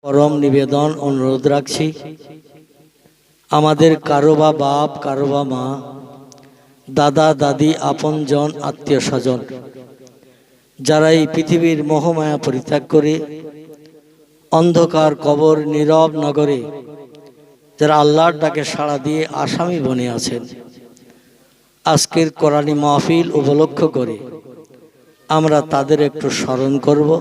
পরম নিবেদন অনুরোধ রাখছি, আমাদের কারো বা বাপ, কারো বা মা, দাদা দাদি, আপনজন, আত্মীয় স্বজন যারা এই পৃথিবীর মোহমায়া পরিত্যাগ করে অন্ধকার কবর নীরব নগরে যারা আল্লাহর ডাকে সাড়া দিয়ে আসামি বনে আছেন, আজকের কোরআনী মাহফিল উপলক্ষ করে আমরা তাদের একটু স্মরণ করব।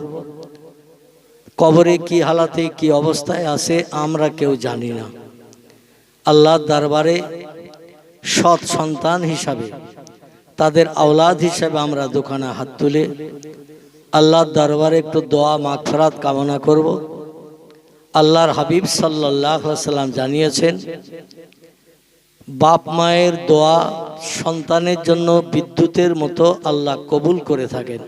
কবরে কি হালাতে কি অবস্থায় আছে আমরা কেউ জানি না। আল্লাহর দরবারে সৎ সন্তান হিসাবে, তাদের আওলাদ হিসাবে আমরা দুখানা হাত তুলে আল্লাহর দরবারে একটু দোয়া মাগফিরাত কামনা করব। আল্লাহর হাবিব সাল্লাল্লাহু আলাইহি ওয়াসাল্লাম জানিয়েছেন, বাপ মায়ের দোয়া সন্তানের জন্য বিদ্যুতের মতো আল্লাহ কবুল করে থাকেন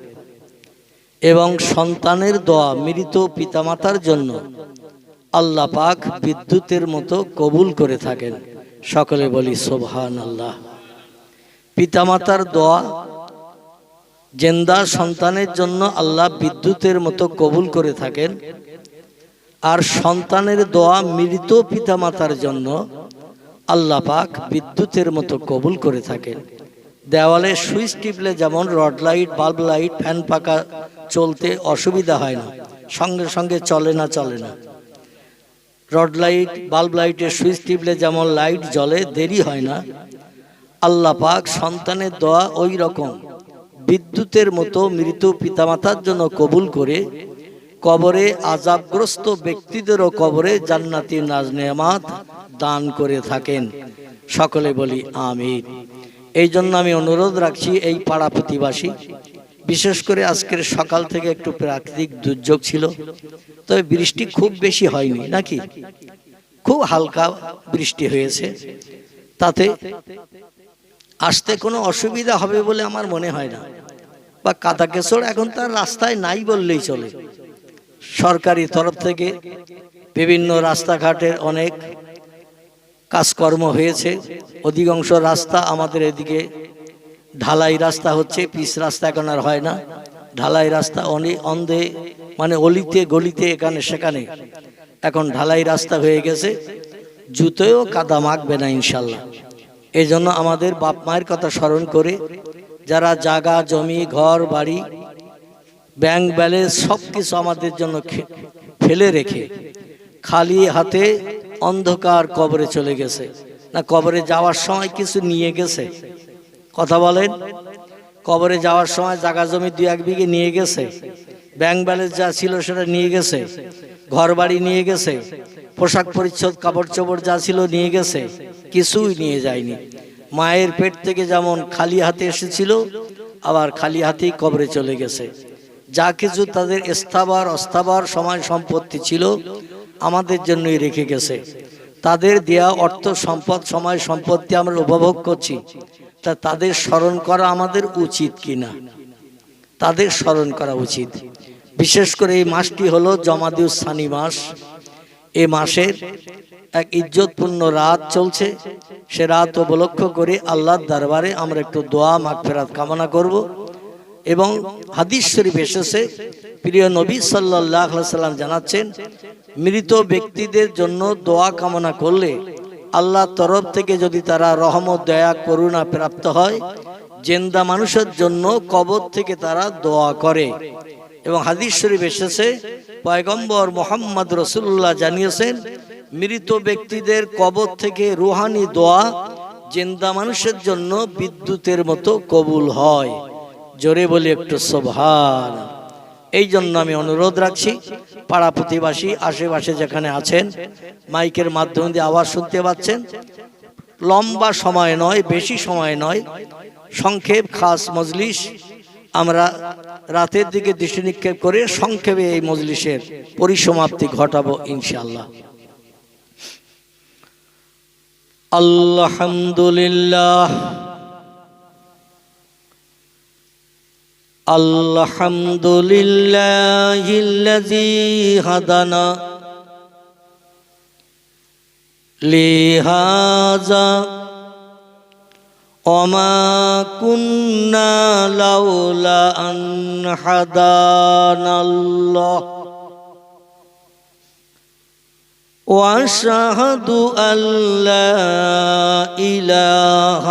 এবং সন্তানের দোয়া মৃত পিতামাতার জন্য আল্লাহ পাক বিদ্যুতের মতো কবুল করে থাকেন। সকলে বলি সুবহানাল্লাহ। পিতামাতার দোয়া জিন্দা সন্তানের জন্য আল্লাহ বিদ্যুতের মতো কবুল করে থাকেন, আর সন্তানের দোয়া মৃত পিতামাতার জন্য আল্লাহ পাক বিদ্যুতের মতো কবুল করে থাকেন। দেওয়ালে সুইচ টিপলে যেমন rod light, bulb light, fan পাখা চলতে অসুবিধা হয় না, সঙ্গে সঙ্গে চলে না। রড লাইট, বাল্ব লাইটের সুইচ টিপলে যেমন লাইট জ্বলে, দেরি হয় না। আল্লাহ পাক সন্তানের দোয়া ওই রকম বিদ্যুতের মতো মৃত পিতামাতার জন্য কবুল করে কবরে আযাবগ্রস্ত ব্যক্তিদেরও কবরে জান্নাতি নাজ নেয়ামত দান করে থাকেন। সকলে বলি আমিন। এই জন্য আমি অনুরোধ রাখছি, এই পাড়া প্রতিবাসী, বিশেষ করে আজকের সকাল থেকে একটু প্রাকৃতিক দুর্যোগ ছিল, তবে বৃষ্টি খুব বেশি হয়নি, নাকি খুব হালকা বৃষ্টি হয়েছে, তাতে আসতে কোনো অসুবিধা হবে বলে আমার মনে হয় না। বা কাদা কেচড় এখন তার রাস্তায় নাই বললেই চলে। সরকারি তরফ থেকে বিভিন্ন রাস্তাঘাটের অনেক কাজকর্ম হয়েছে। অধিকাংশ রাস্তা আমাদের এদিকে ঢালাই রাস্তা হচ্ছে, পিচ রাস্তা এখন আর হয় না। ঢালাই রাস্তা অনেক অন্ধে, মানে অলিতে গলিতে এখানে সেখানে এখন ঢালাই রাস্তা হয়ে গেছে, জুতোও কাদা মাখবে না ইনশাল্লাহ। এই জন্য আমাদের বাপ মায়ের কথা স্মরণ করে যারা জায়গা জমি ঘর বাড়ি ব্যাংক ব্যালেন্স সব কিছু আমাদের জন্য ফেলে রেখে খালি হাতে অন্ধকার কবরে চলে গেছে, না কবরে যাওয়ার সময় কিছু নিয়ে গেছে? কথা বলেন। কবরে যাওয়ার সময় জায়গা জমি 2-1 বিঘে নিয়ে গেছে, ব্যাংক ব্যালেন্স যা ছিল সেটা নিয়ে গেছে, ঘর বাড়ি নিয়ে গেছে, পোশাক পরিচ্ছদ কাপড় চোপড় যা ছিল নিয়ে গেছে? কিছুই নিয়ে যায়নি। মায়ের পেট থেকে যেমন খালি হাতে এসেছিল, আবার খালি হাতেই কবরে চলে গেছে। যা কিছু তাদের স্থাবর অস্থাবর সময় সম্পত্তি ছিল আমাদের জন্যই রেখে গেছে। তাদের দেয়া অর্থ সম্পদ সময় সম্পত্তি আমরা উপভোগ করছি, তা তাদের স্মরণ করা আমাদের উচিত কিনা? তাদের স্মরণ করা উচিত। বিশেষ করে এই মাসটি হলো জমাদিউস সানি মাস। এই মাসের এক ইজ্জতপূর্ণ রাত চলছে, সে রাত উপলক্ষ করে আল্লাহর দরবারে আমরা একটু দোয়া মাগফিরাত কামনা করব। এবং হাদিস শরীফ এসেছে, প্রিয় নবী সাল্লাল্লাহু আলাইহি সাল্লাম জানাচ্ছেন, মৃত ব্যক্তিদের জন্য দোয়া কামনা করলে আল্লাহর তরফ থেকে যদি তারা রহমত, দয়া, করুণা প্রাপ্ত হয়, জিন্দা মানুষের জন্য কবর থেকে তারা দোয়া করে। এবং হাদিস শরীফ এসেছে, পয়গম্বর মুহাম্মদ রাসূলুল্লাহ জানিয়েছেন, মৃত ব্যক্তিদের কবর থেকে রুহানি দোয়া জিন্দা মানুষের জন্য বিদ্যুতের মতো কবুল হয়। জোরে বলি একটু সুবহান। এই জন্য আমি অনুরোধ রাখছি, পাড়া প্রতিবাসী আশেপাশে যেখানে আছেন, মাইকের মাধ্যমে দিয়ে আওয়াজ শুনতে পাচ্ছেন, লম্বা সময় নয়, বেশি সময় নয়, সংক্ষেপ খাস মজলিস, আমরা রাতের দিকে দৃষ্টি নিক্ষেপ করে সংক্ষেপে এই মজলিসের পরিসমাপ্তি ঘটাবো ইনশাআল্লাহ। আলহামদুলিল্লাহ আলহামদুলিল্লাহিল্লাযী হাদানা লিহাযা ওমা কুন্না লাউলা আন হাদানাল্লাহ وأشهد أن لا إله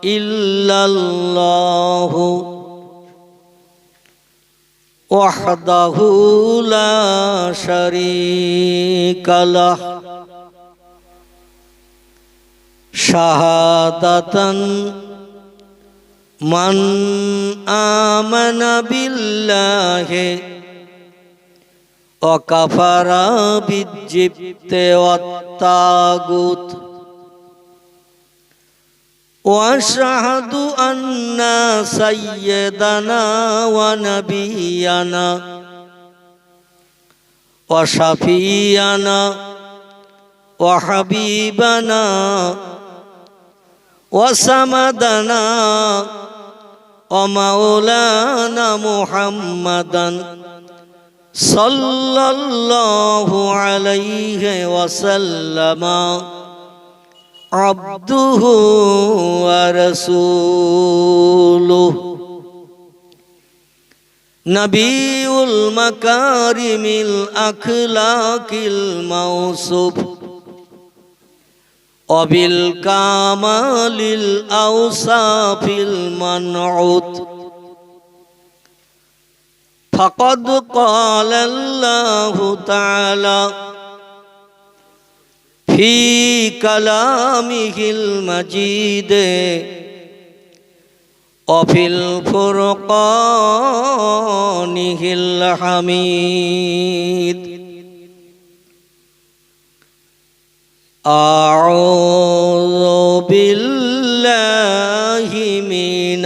إلا الله وحده لا شريك له شهادة من آمن بالله وكفر بالجبت والطاغوت وأشهد أن سيدنا ونبينا وشفيعنا وحبيبنا وسندنا ومولانا محمدا صلى الله عليه وسلم عبده ورسوله نبي المكارم الأخلاق الموصوف وبالكمال الأوصاف المنعوت فقد قال الله تعالى في كلامه المجيد وفي الفرقانه الحميد أعوذ بالله من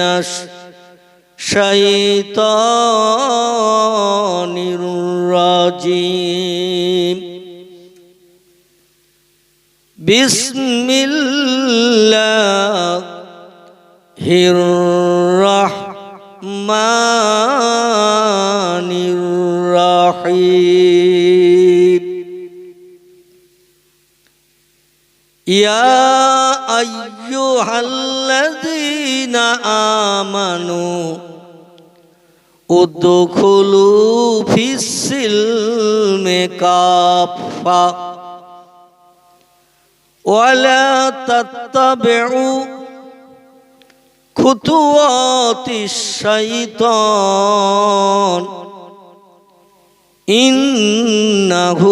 الشيطان الرجيم بسم الله الرحمن الرحيم يا أيها الذين آمنوا ادخلوا في السلم كافة ولا تتبعوا خطوات الشيطان إنه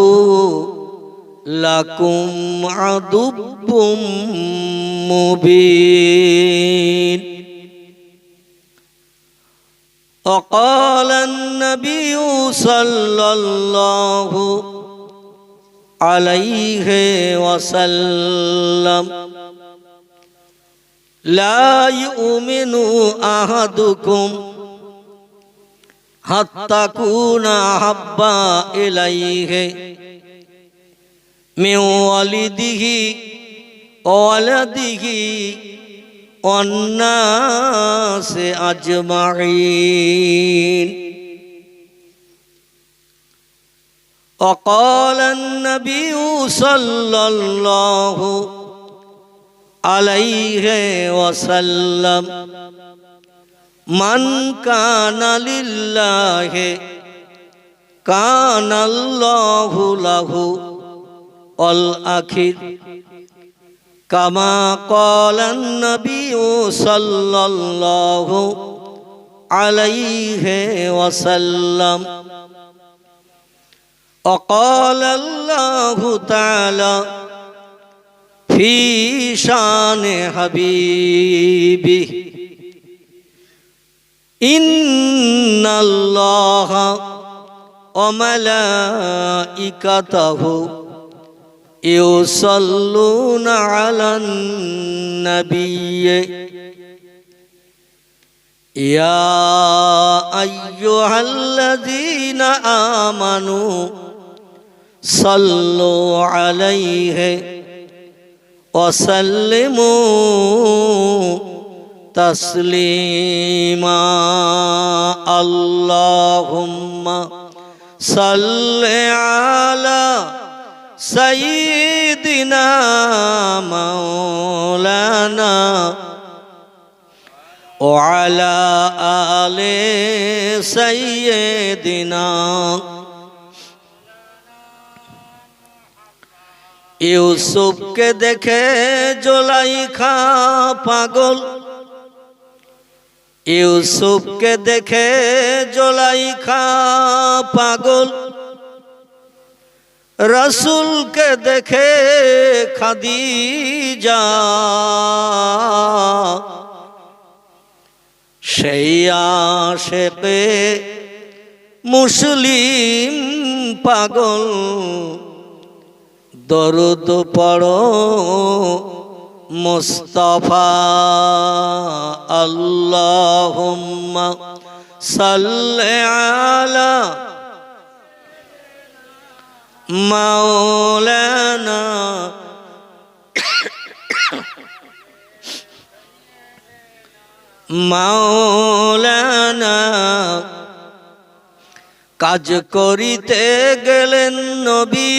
لكم عدو مبين وقال النبي صلى الله عليه وسلم لا يؤمن أحدكم حتى تكون أحب إليه من والده وولده والناس أجمعين وقال النبي صلى الله عليه وسلم من كان لله كان الله له والآخر كما قال النبي صلى الله عليه وسلم وقال الله تعالى في شان حبيبه إن الله وملائكته يصلون على النبي يا أيها الذين آمنوا صلوا عليه وسلموا تسليما اللهم صل على سيدنا مولانا وعلى آل سيدنا ইউসুফকে দেখে জুলাইখা পাগল, ইউসুফকে দেখে জুলাইখা পাগল, রসুলকে দেখে খাদিজা, সেই আশেকে মুসলিম পাগল, দরুদ পড়ো মুস্তাফা, আল্লাহুম্মা সাল্লি আলা মাওলানা মাওলানা। কাজ করিতে গেলেন নবী,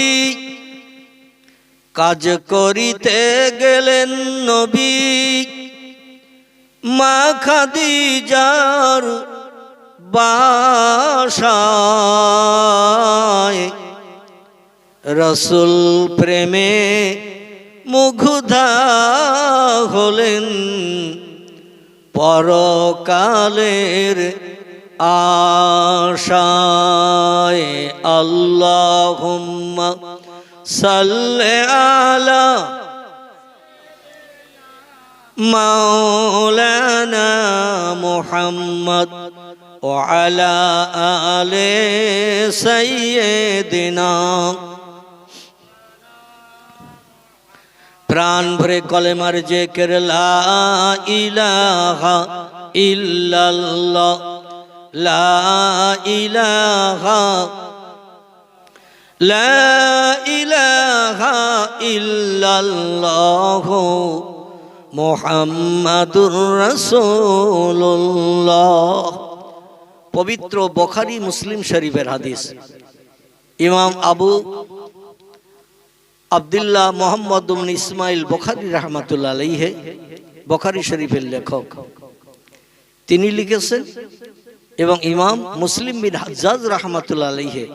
কাজ করিতে গেলেন নবী, মা খাদিজার বাসায়, রসুল প্রেমে মুগ্ধা হলেন, পরকালের আশায়। আল্লাহুম্মা সাল্লি আলা মাওলানা মুহাম্মদ ওয়া আলা আলি সাইয়্যিদিনা। প্রাণ ভরে কলেমার জিকির লা ইলাহা ইল্লাল্লাহ, লা ইলাহা লা ইলাহা ইল্লাল্লাহ মুহাম্মাদুর রাসূলুল্লাহ। পবিত্র বুখারী মুসলিম শরীফের হাদিস। ইমাম আবু আব্দুল্লাহ মোহাম্মদ ইবনে ইসমাইল বুখারী রাহমাতুল্লাহ আলাইহি, বুখারী শরীফের লেখক, তিনি লিখেছেন, এবং ইমাম মুসলিম বিন হাজ্জাজ রাহমাতুল্লাহ আলাইহি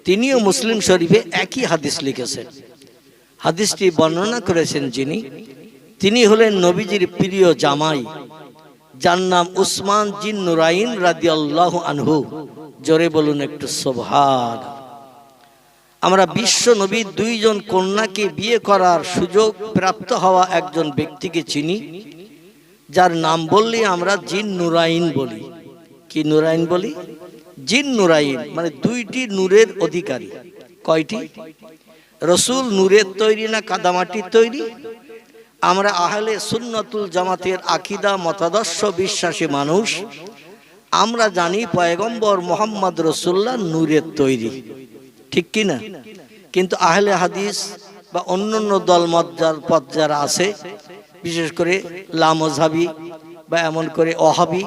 তিনিও মুসলিম শরীফে একই হাদিস লিখেছেন। হাদিসটি বর্ণনা করেছেন যিনি, তিনি হলেন নবীজির প্রিয় জামাই, যার নাম উসমান জিন নুরাইন রাদিয়াল্লাহু আনহু। জোরে বলুন একটু সুবহান। আমরা বিশ্ব নবীর দুইজন কন্যাকে বিয়ে করার সুযোগ প্রাপ্ত হওয়া একজন ব্যক্তিকে চিনি, যার নাম বললে আমরা জিন নুরাইন বলি। কি নুরাইন বলি? জিন নুরাইন, মানে দুইটি নূরের অধিকারী। কয়টি? রসুল নূরের তৈরি না কাদামাটির তৈরি? আমরা আহলে সুন্নাতুল জামাতের আকীদা মতাদর্শ বিশ্বাসী মানুষ, আমরা জানি পয়গম্বর মুহাম্মদ রাসূলুল্লাহ নূরের তৈরি, ঠিক কি না? কিন্তু আহলে হাদিস বা অন্যান্য দল পথ যারা আছে, বিশেষ করে লামজহাবি বা এমন করে ওহাবি,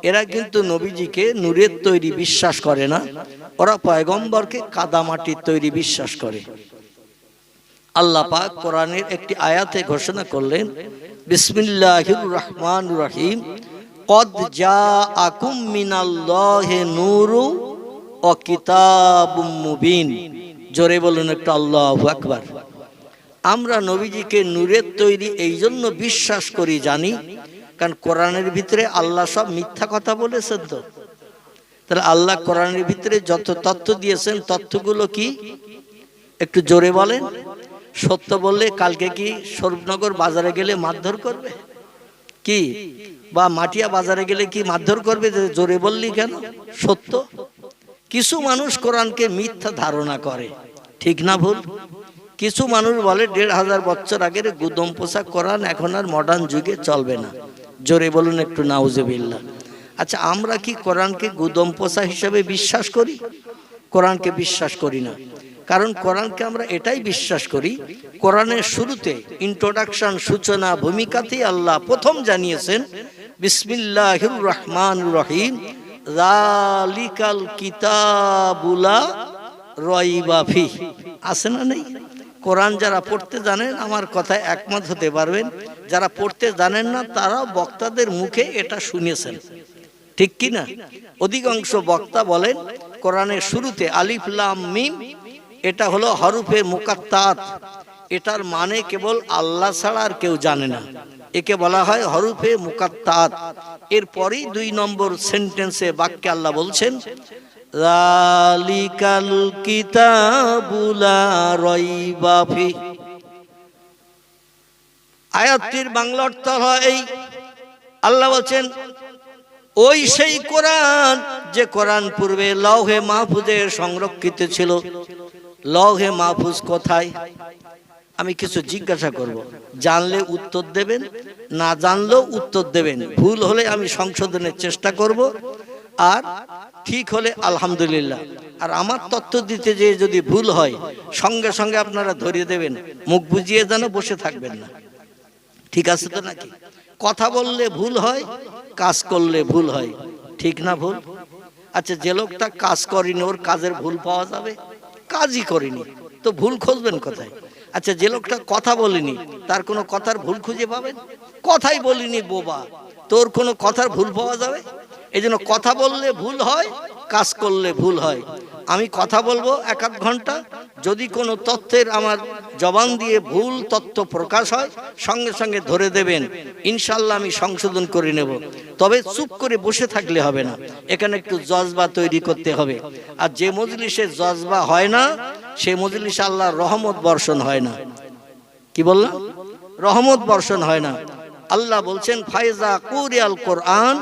এরা কিন্তু নবীজিকে নূরের তৈরি বিশ্বাস করে না, ওরা পয়গম্বরকে কাদামাটির তৈরি বিশ্বাস করে। আল্লাহ পাক কোরআনের একটি আয়াতে ঘোষণা করলেন, বিসমিল্লাহির রহমানির রহিম, কদ জাআকুম মিনাল্লাহি নূরু ওয়া কিতাবুম মুবিন। জোরে বলুন একটু আল্লাহু আকবার। আমরা নবীজিকে নূরের তৈরি এই জন্য বিশ্বাস করি, জানি, কারণ কোরআনের ভিতরে আল্লাহ সব মিথ্যা কথা বলেছেন। তো তাহলে আল্লাহ কোরআনের ভিতরে যত তথ্য দিয়েছেন, তথ্যগুলো কি একটু জোরে বলেন? সত্য বললে কালকে কি স্বরূপনগর বাজারে গেলে মারধর করবে কি? বা মাটিয়া বাজারে গেলে কি মারধর করবে? জোরে বললি কেন? সত্য। কিছু মানুষ কোরআনকে মিথ্যা ধারণা করে, ঠিক না ভুল? কিছু মানুষ বলে ১৫০০ বছর আগের গুদম পোশাক কোরআন এখন আর মডার্ন যুগে চলবে না। জোরে বলুন একটু নাউজুবিল্লাহ। আচ্ছা, আমরা কি কোরআনকে গুদম পোশাক হিসেবে বিশ্বাস করি? কোরআনকে বিশ্বাস করি না। কারণ কোরআনকে আমরা এটাই বিশ্বাস করি, কোরআনের শুরুতে ইন্ট্রোডাকশন, সূচনা, ভূমিকাতেই আল্লাহ প্রথম জানিয়েছেন বিসমিল্লাহির রহমানির রহিম, যালিকাল কিতাবু লা রাইবা ফিহ। আছে না নেই? কোরআন যারা পড়তে জানেন আমার কথায় একমত হতে পারবেন, যারা পড়তে জানেন না তারাও বক্তাদের মুখে এটা শুনেছেন, ঠিক কি না? অধিকাংশ বক্তা বলেন কোরআনের শুরুতে আলিফ লাম মিম, এটা হলো হরফে মুকাত্তাত, এটার মানে কেবল আল্লাহ ছাড়া আর কেউ জানে না। একে বলা হয় হরফে মুকাত্তাত। এরপরেই 2 নম্বর সেন্টেন্সে বাক্যে আল্লাহ বলছেন যালিকাল কিতাবু লা রাইবা ফি। আয়াতটির বাংলা অর্থ হয় এই, আল্লাহ বলছেন ওই সেই কোরআন যে কোরআন পূর্বে লৌহে মাহফুজে সংরক্ষিত ছিল। লৌহে মাহফুজ কোথায়? আমি কিছু জিজ্ঞাসা করব, জানলে উত্তর দেবেন, না জানলেও উত্তর দেবেন। ভুল হলে আমি সংশোধনের চেষ্টা করব, আর ঠিক হলে আলহামদুলিল্লাহ। আর আমার তথ্য দিতে যে যদি ভুল হয় সঙ্গে সঙ্গে আপনারা ধরিয়ে দেবেন, মুখ বুজিয়ে যেন বসে থাকবেন না। ঠিক আছে তো নাকি? কথা বললে ভুল হয়, কাজ করলে ভুল হয়, ঠিক না ভুল? আচ্ছা, যে লোকটা কাজ করেনি ওর কাজের ভুল পাওয়া যাবে? কাজই করেনি তো ভুল খুঁজবেন কোথায়? আচ্ছা, যে লোকটা কথা বলেনি তার কোনো কথার ভুল খুঁজে পাবেন? কথাই বলিনি বোবা, তোর কোনো কথার ভুল পাওয়া যাবে? এই জন্য কথা বললে ভুল হয়, কাজ করলে ভুল হয়। আমি কথা বলবো 1-8 ঘন্টা, যদি কোনো তথ্যের আমার জবান দিয়ে ভুল তথ্য প্রকাশ হয় সঙ্গে সঙ্গে ধরে দেবেন, ইনশাল্লাহ আমি সংশোধন করে নেব। তবে চুপ করে বসে থাকলে হবে না, এখানে একটু জজবা তৈরি করতে হবে। আর যে মজলিসে জজবা হয় না সে মজলিসে আল্লাহর রহমত বর্ষণ হয় না। কি বললাম? রহমত বর্ষণ হয় না। আল্লাহ বলছেন ফাইজা কুরিয়াল কোরআন,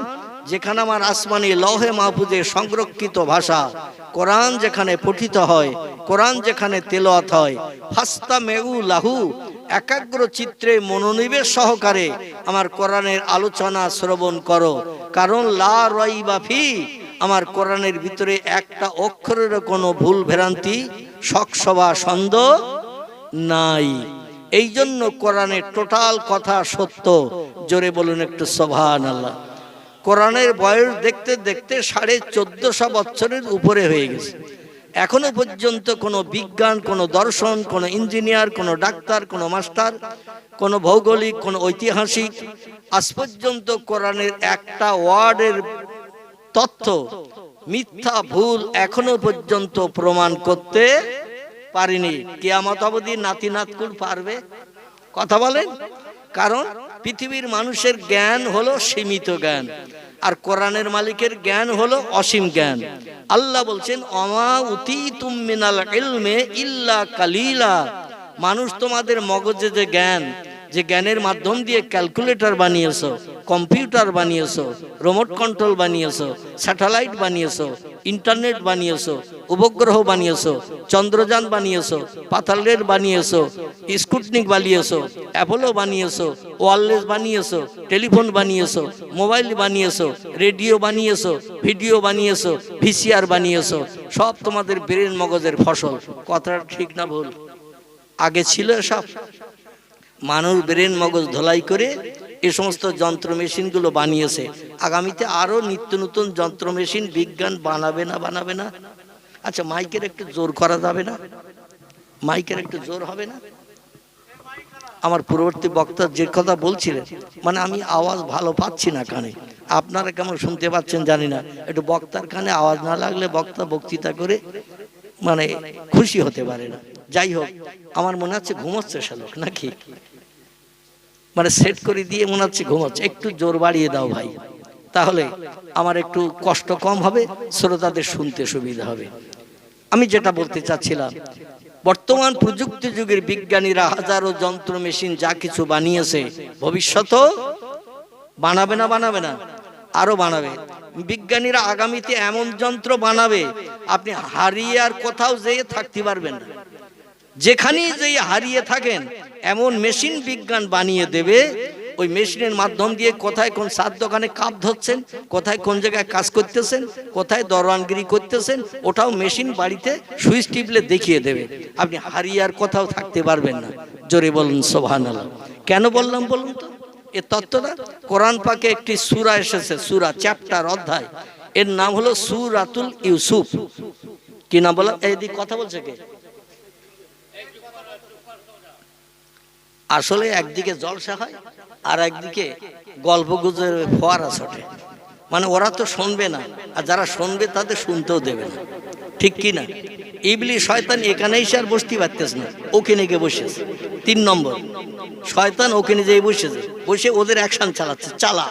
যেখানে আমার আসমানি লৌহে মাহফুজে সংরক্ষিত ভাষা কোরআন যেখানে পঠিত হয়, কোরআন যেখানে তেলাওয়াত হয়, ফাস্তামিউ লাহু, একাগ্র চিত্রে মনোনিবেশ সহকারে আমার কোরআনের আলোচনা শ্রবণ করো। কারণ লা রাইবা ফি, আমার কোরআনের ভিতরে একটা অক্ষরেরও কোনো ভুল ভ্রান্তি শকসভা সন্দেহ নাই। এই জন্য কোরআনের টোটাল কথা সত্য। জোরে বলুন একটু সুবহানাল্লাহ। কোরআনের বয়স দেখতে দেখতে 1450 বছরের উপরে হয়ে গেছে। এখনো পর্যন্ত কোনো বিজ্ঞান, কোনো দর্শন, কোনো ইঞ্জিনিয়ার, কোনো ডাক্তার, কোনো মাস্টার, কোনো ভৌগোলিক, কোনো ঐতিহাসিক আজ পর্যন্ত কোরআনের একটা ওয়ার্ডের তথ্য মিথ্যা ভুল এখনো পর্যন্ত প্রমাণ করতে পারেনি। কিয়ামত অবধি নাতি নাতকুর পারবে? কথা বলেন। কারণ পৃথিবীর মানুষের জ্ঞান হলো সীমিত জ্ঞান, আর কোরআনের মালিকের জ্ঞান হলো অসীম জ্ঞান। আল্লাহ বলছেন অমা উতীতুম মিনাল ইলমে ইল্লা কালিলা। মানুষ তোমাদের মগজে যে জ্ঞান, যে জ্ঞানের মাধ্যম দিয়ে ক্যালকুলেটর বানিয়েছো, কম্পিউটার বানিয়েছো, রিমোট কন্ট্রোল বানিয়েছো, স্যাটেলাইট বানিয়েছো, ইন্টারনেট বানিয়েছো, উপগ্রহ বানিয়েছো, চন্দ্রযান বানিয়েছো, পাতাল রেল বানিয়েছো, স্পুটনিক বানিয়েছো, অ্যাপোলো বানিয়েছো, ওয়্যারলেস বানিয়েছো, টেলিফোন বানিয়েছো, মোবাইল বানিয়েছো, রেডিও বানিয়েছো, ভিডিও বানিয়েছো, ভিসিআর বানিয়েছো, সব তোমাদের ব্রেন মগজের ফসল। কথাটা ঠিক না ভুল? আগে ছিল সব মানুষ ব্রেন মগজ ধোলাই করে এই সমস্ত যন্ত্র মেশিনগুলো বানিয়েছে। আগামীতে আরো নিত্য নতুন যন্ত্র মেশিন বিজ্ঞান বানাবে না বানাবে না? আচ্ছা, মাইকের একটু জোর করা যাবে না? মাইকের একটু জোর হবে না? আমার পূর্ববর্তী বক্তা যে কথা বলছিলেন, মানে আমি আওয়াজ ভালো পাচ্ছি না কানে, আপনারা কেমন শুনতে পাচ্ছেন জানি না। একটু বক্তার কানে আওয়াজ না লাগলে বক্তা বক্তৃতা করে মানে খুশি হতে পারে না। যাই হোক, আমার মনে হচ্ছে ঘুমোচ্ছে সে লোক নাকি, মানে সেট করে দিয়ে মনে হচ্ছে ঘুমাচ্ছে। একটু জোর বাড়িয়ে দাও ভাই, তাহলে আমার একটু কষ্ট কম হবে, শ্রোতাদের শুনতে সুবিধা হবে। আমি যেটা বলতে চাচ্ছিলাম, বর্তমান প্রযুক্তি যুগের বিজ্ঞানীরা হাজারো যন্ত্র মেশিন যা কিছু বানিয়েছে, ভবিষ্যতেও বানাবে না বানাবে না? আরো বানাবে। বিজ্ঞানীরা আগামীতে এমন যন্ত্র বানাবে আপনি হারিয়ে আর কোথাও যেয়ে থাকতে পারবেন না। যেখানেই যেই হারিয়ে থাকেন এমন মেশিন বিজ্ঞান বানিয়ে দেবে। ওই মেশিনের মাধ্যম দিয়ে কোথায় কোন সাত দোকানে কাপ ধরছেন, কোথায় কোন জায়গায় কাজ করতেছেন, কোথায় দরওয়ানগিরি করতেছেন, ওটাও মেশিন বাড়িতে সুইচ টিপলে দেখিয়ে দেবে। আপনি হারিয়ে আর কোথাও থাকতে পারবেন না। জোরে বলুন সুবহানাল্লাহ। কেন বললাম বলুন তো এই তত্ত্বটা? কোরআন পাকে একটি সূরা এসেছে, সূরা, চ্যাপ্টার, অধ্যায়, এর নাম হলো সূরাতুল ইউসুফ। কি নাম বলা? এইদিকে কথা বলছে কে? আসলে একদিকে জলসা হয় আর একদিকে গল্প গুজবের ফোয়ারা ছোটে। মানে ওরা তো শুনবে না, আর যারা শুনবে তাদের শুনতেও দেবে না। ঠিক কি না? ইবলিস শয়তান এখানে এসে আর বসতে পারতেছে না, ওখানে গিয়ে বসেছে। 3 নম্বর, শয়তান ওখানে যেয়ে বসেছে, বসে ওদের অ্যাকশন চালাচ্ছে। চালা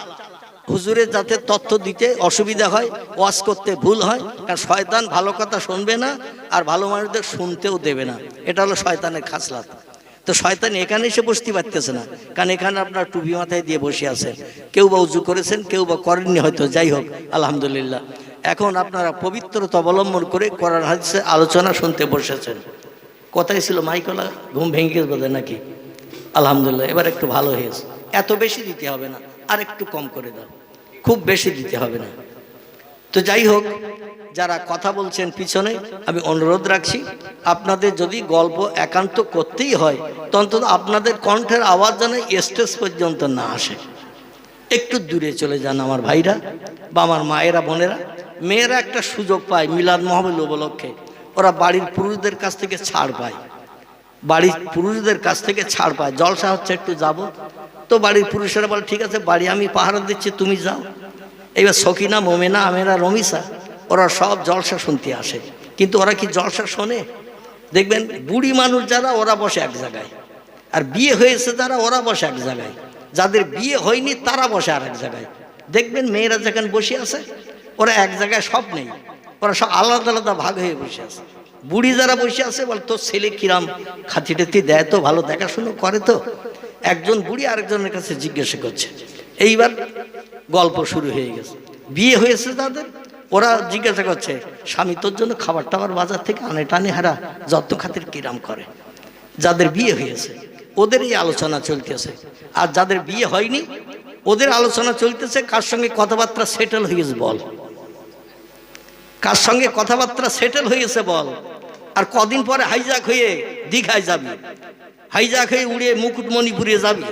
হুজুরের যাতে তথ্য দিতে অসুবিধা হয়, ওয়াজ করতে ভুল হয়, কারণ শয়তান ভালো কথা শুনবে না আর ভালো মানুষদের শুনতেও দেবে না। এটা হলো শয়তানের খাসলাত। তো শয়তান এখানে এসে বসতে পারতেছে না, কারণ এখানে আপনার টুপি মাথায় দিয়ে বসে আছেন, কেউ বা উজু করেছেন, কেউ বা করেননি হয়তো, যাই হোক আলহামদুলিল্লাহ। এখন আপনারা পবিত্রতা অবলম্বন করে কোরআন হাদিসের আলোচনা শুনতে বসেছেন। কোথায় ছিল মাইকলা? ঘুম ভেঙে গেছে বোধহয় নাকি? আলহামদুলিল্লাহ, এবার একটু ভালো হয়েছে। এত বেশি দিতে হবে না, আর একটু কম করে দাও, খুব বেশি দিতে হবে না। তো যাই হোক, যারা কথা বলছেন পিছনে, আমি অনুরোধ রাখছি, আপনাদের যদি গল্প একান্ত করতেই হয়, অন্তত আপনাদের কণ্ঠের আওয়াজ যেন স্টেজ পর্যন্ত না আসে। একটু দূরে চলে যান আমার ভাইরা বা আমার মায়েরা, বোনেরা। মেয়েরা একটা সুযোগ পায় মিলাদ মাহফিল উপলক্ষে, ওরা বাড়ির পুরুষদের কাছ থেকে ছাড় পায়, জলসা হচ্ছে একটু যাব, তো বাড়ির পুরুষেরা বলে ঠিক আছে বাড়ি আমি পাহারা দিচ্ছি, তুমি যাও। এবার সকিনা, মোমেনা, আমেরা, রমিসা ওরা সব জলসা শুনতে আসে, কিন্তু ওরা কি জলসা শোনে? দেখবেন বুড়ি মানুষ যারা, ওরা বসে এক জায়গায়, আর বিয়ে হয়েছে যারা, ওরা বসে এক জায়গায়, যাদের বিয়ে হয়নি তারা বসে আর এক জায়গায়। দেখবেন মেয়েরা যেখানে বসে আছে, ওরা এক জায়গায় সব নেই, ওরা সব আলাদা আলাদা ভাগ হয়ে বসে আছে। বুড়ি যারা বসে আছে বলে তোর ছেলে কিরাম খাতি টাতি দেয় তো, ভালো দেখাশুনো করে তো? একজন বুড়ি আরেকজনের কাছে জিজ্ঞাসা করছে। এইবার গল্প শুরু হয়ে গেছে। বিয়ে হয়েছে তাদের, ওরা জিজ্ঞাসা করছে স্বামী তোর জন্য খাবার টাবার বাজার থেকে আনে টানে হারা যত্ন খাতির কিরাম করে। যাদের বিয়ে হয়েছে ওদের এই আলোচনা চলতেছে, আর যাদের বিয়ে হয়নি ওদের আলোচনা চলতেছে কার সঙ্গে কথাবার্তা সেটেল হয়ে গেছে বল, কার সঙ্গে কথাবার্তা সেটেল হয়েছে বল। আর কদিন পরে হাইজাক হয়ে দীঘায় যাবি, হাইজাক হয়ে উড়ে মুকুটমণিপুরে যাবি,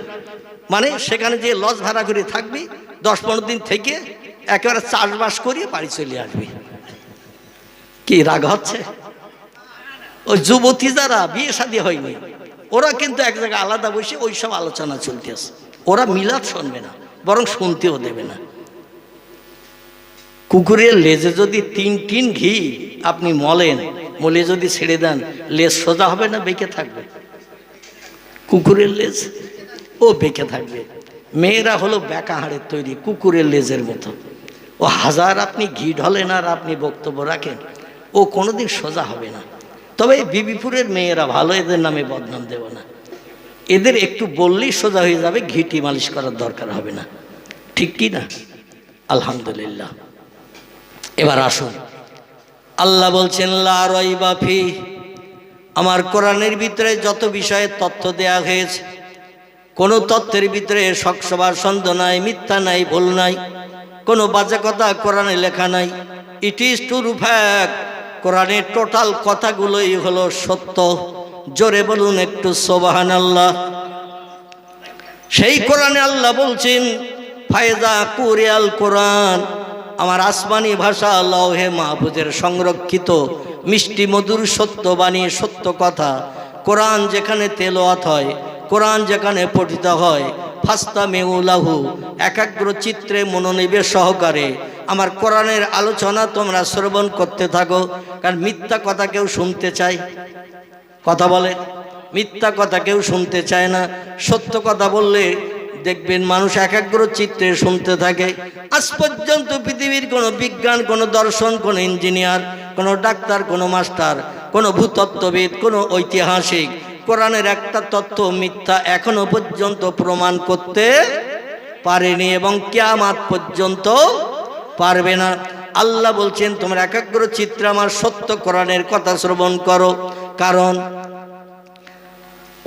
মানে সেখানে যে লজ ভাড়া করে থাকবি, 10-15 দিন থেকে একেবারে চাষবাস করিয়ে বাড়ি চলে আসবি। কি রাগ হচ্ছে? ওই যুবতী যারা বিয়ে শাদী হয়নি, ওরা কিন্তু এক জায়গায় আলাদা বসে ওই সব আলোচনা চলতেছে। ওরা মিলাদ শুনবে না, বরং শুনতেও দেবে না। কুকুরের লেজে যদি 3 টিন ঘি আপনি মলেন, মলে যদি ছেড়ে দেন, লেজ সোজা হবে না বেঁকে থাকবে? কুকুরের লেজ ও বেঁকে থাকবে। মেয়েরা হলো বেঁকা হাড়ের তৈরি, কুকুরের লেজের মতো। ও হাজার আপনি ঘি ঢলেন আর আপনি বক্তব্য রাখেন, ও কোনোদিন সোজা হবে না। তবে বিবিপুরের মেয়েরা ভালো, এদের নামে বদনাম দেব না। এদের একটু বললেই সোজা হয়ে যাবে, ঘিটি মালিশ করার দরকার হবে না, ঠিক কি না? আলহামদুলিল্লাহ। এবার আসুন, আল্লাহ বলছেন লা রাইবা ফি, আমার কোরআনের ভিতরে যত বিষয়ে তথ্য দেয়া হয়েছে, কোনো তথ্যের ভিতরে শকসবার সন্দেহ নাই, মিথ্যা নাই, ভুল নাই, কোনো বাজে কথা কোরআনে লেখা নাই। ইট ইজ ট্রু ফ্যাক্ট, কোরআনের টোটাল কথাগুলোই হলো সত্য। জোরে বলুন একটু সুবহানাল্লাহ। সেই কোরআনে আল্লাহ বলছেন ফায়দা কুরিয়াল কোরআন, আমার আসমানি ভাষা লৌহে মাহফুজের সংরক্ষিত মিষ্টি মধুর সত্য বাণী, সত্য কথা কোরআন যেখানে তেলাওয়াত হয়, কোরআন যেখানে পঠিত হয়, ফাস্তামিউলাহু, একাগ্র চিত্রে মনোনিবেশ সহকারে আমার কোরআনের আলোচনা তোমরা শ্রবণ করতে থাকো। কারণ মিথ্যা কথা কেউ শুনতে চায়? কথা বলে, মিথ্যা কথা কেউ শুনতে চায় না। সত্য কথা বললে দেখবেন মানুষ একাগ্র চিত্রে শুনতে থাকে। আজ পর্যন্ত পৃথিবীর কোনো বিজ্ঞান, কোনো দর্শন, কোনো ইঞ্জিনিয়ার, কোনো ডাক্তার, কোনো মাস্টার, কোনো ভূতত্ত্ববিদ, কোনো ঐতিহাসিক কোরআনের একটা তথ্য মিথ্যা এখনো পর্যন্ত প্রমাণ করতে পারেনি এবং কিয়ামত পর্যন্ত পারবে না। আল্লাহ বলছেন তোমরা একাগ্র চিত্রে আমার সত্য কোরআনের কথা শ্রবণ করো। কারণ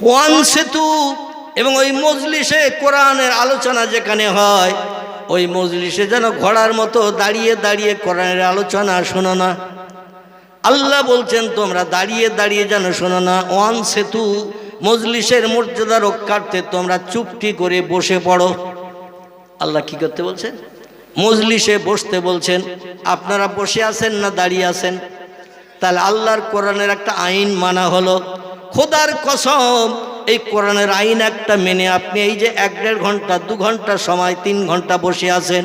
ওয়ান সেতু, এবং ওই মজলিসে কোরআনের আলোচনা যেখানে হয়, ওই মজলিসে যেন ঘোড়ার মতো দাঁড়িয়ে দাঁড়িয়ে কোরআনের আলোচনা শোনো না। আল্লাহ বলছেন তোমরা দাঁড়িয়ে দাঁড়িয়ে যেন শোনো না। ওয়ান সেতু, মজলিসের মর্যাদা রক্ষার্থে তোমরা চুপটি করে বসে পড়ো। আল্লাহ কি করতে বলছেন? মজলিসে বসতে বলছেন। আপনারা বসে আছেন না দাঁড়িয়ে আছেন? তাহলে আল্লাহর কোরআনের একটা আইন মানা হলো। খোদার কসম, এই কোরআনের আইন একটা মেনে আপনি এই যে 1-1.5 ঘন্টা, 2 ঘন্টা সময়, 3 ঘন্টা বসে আছেন,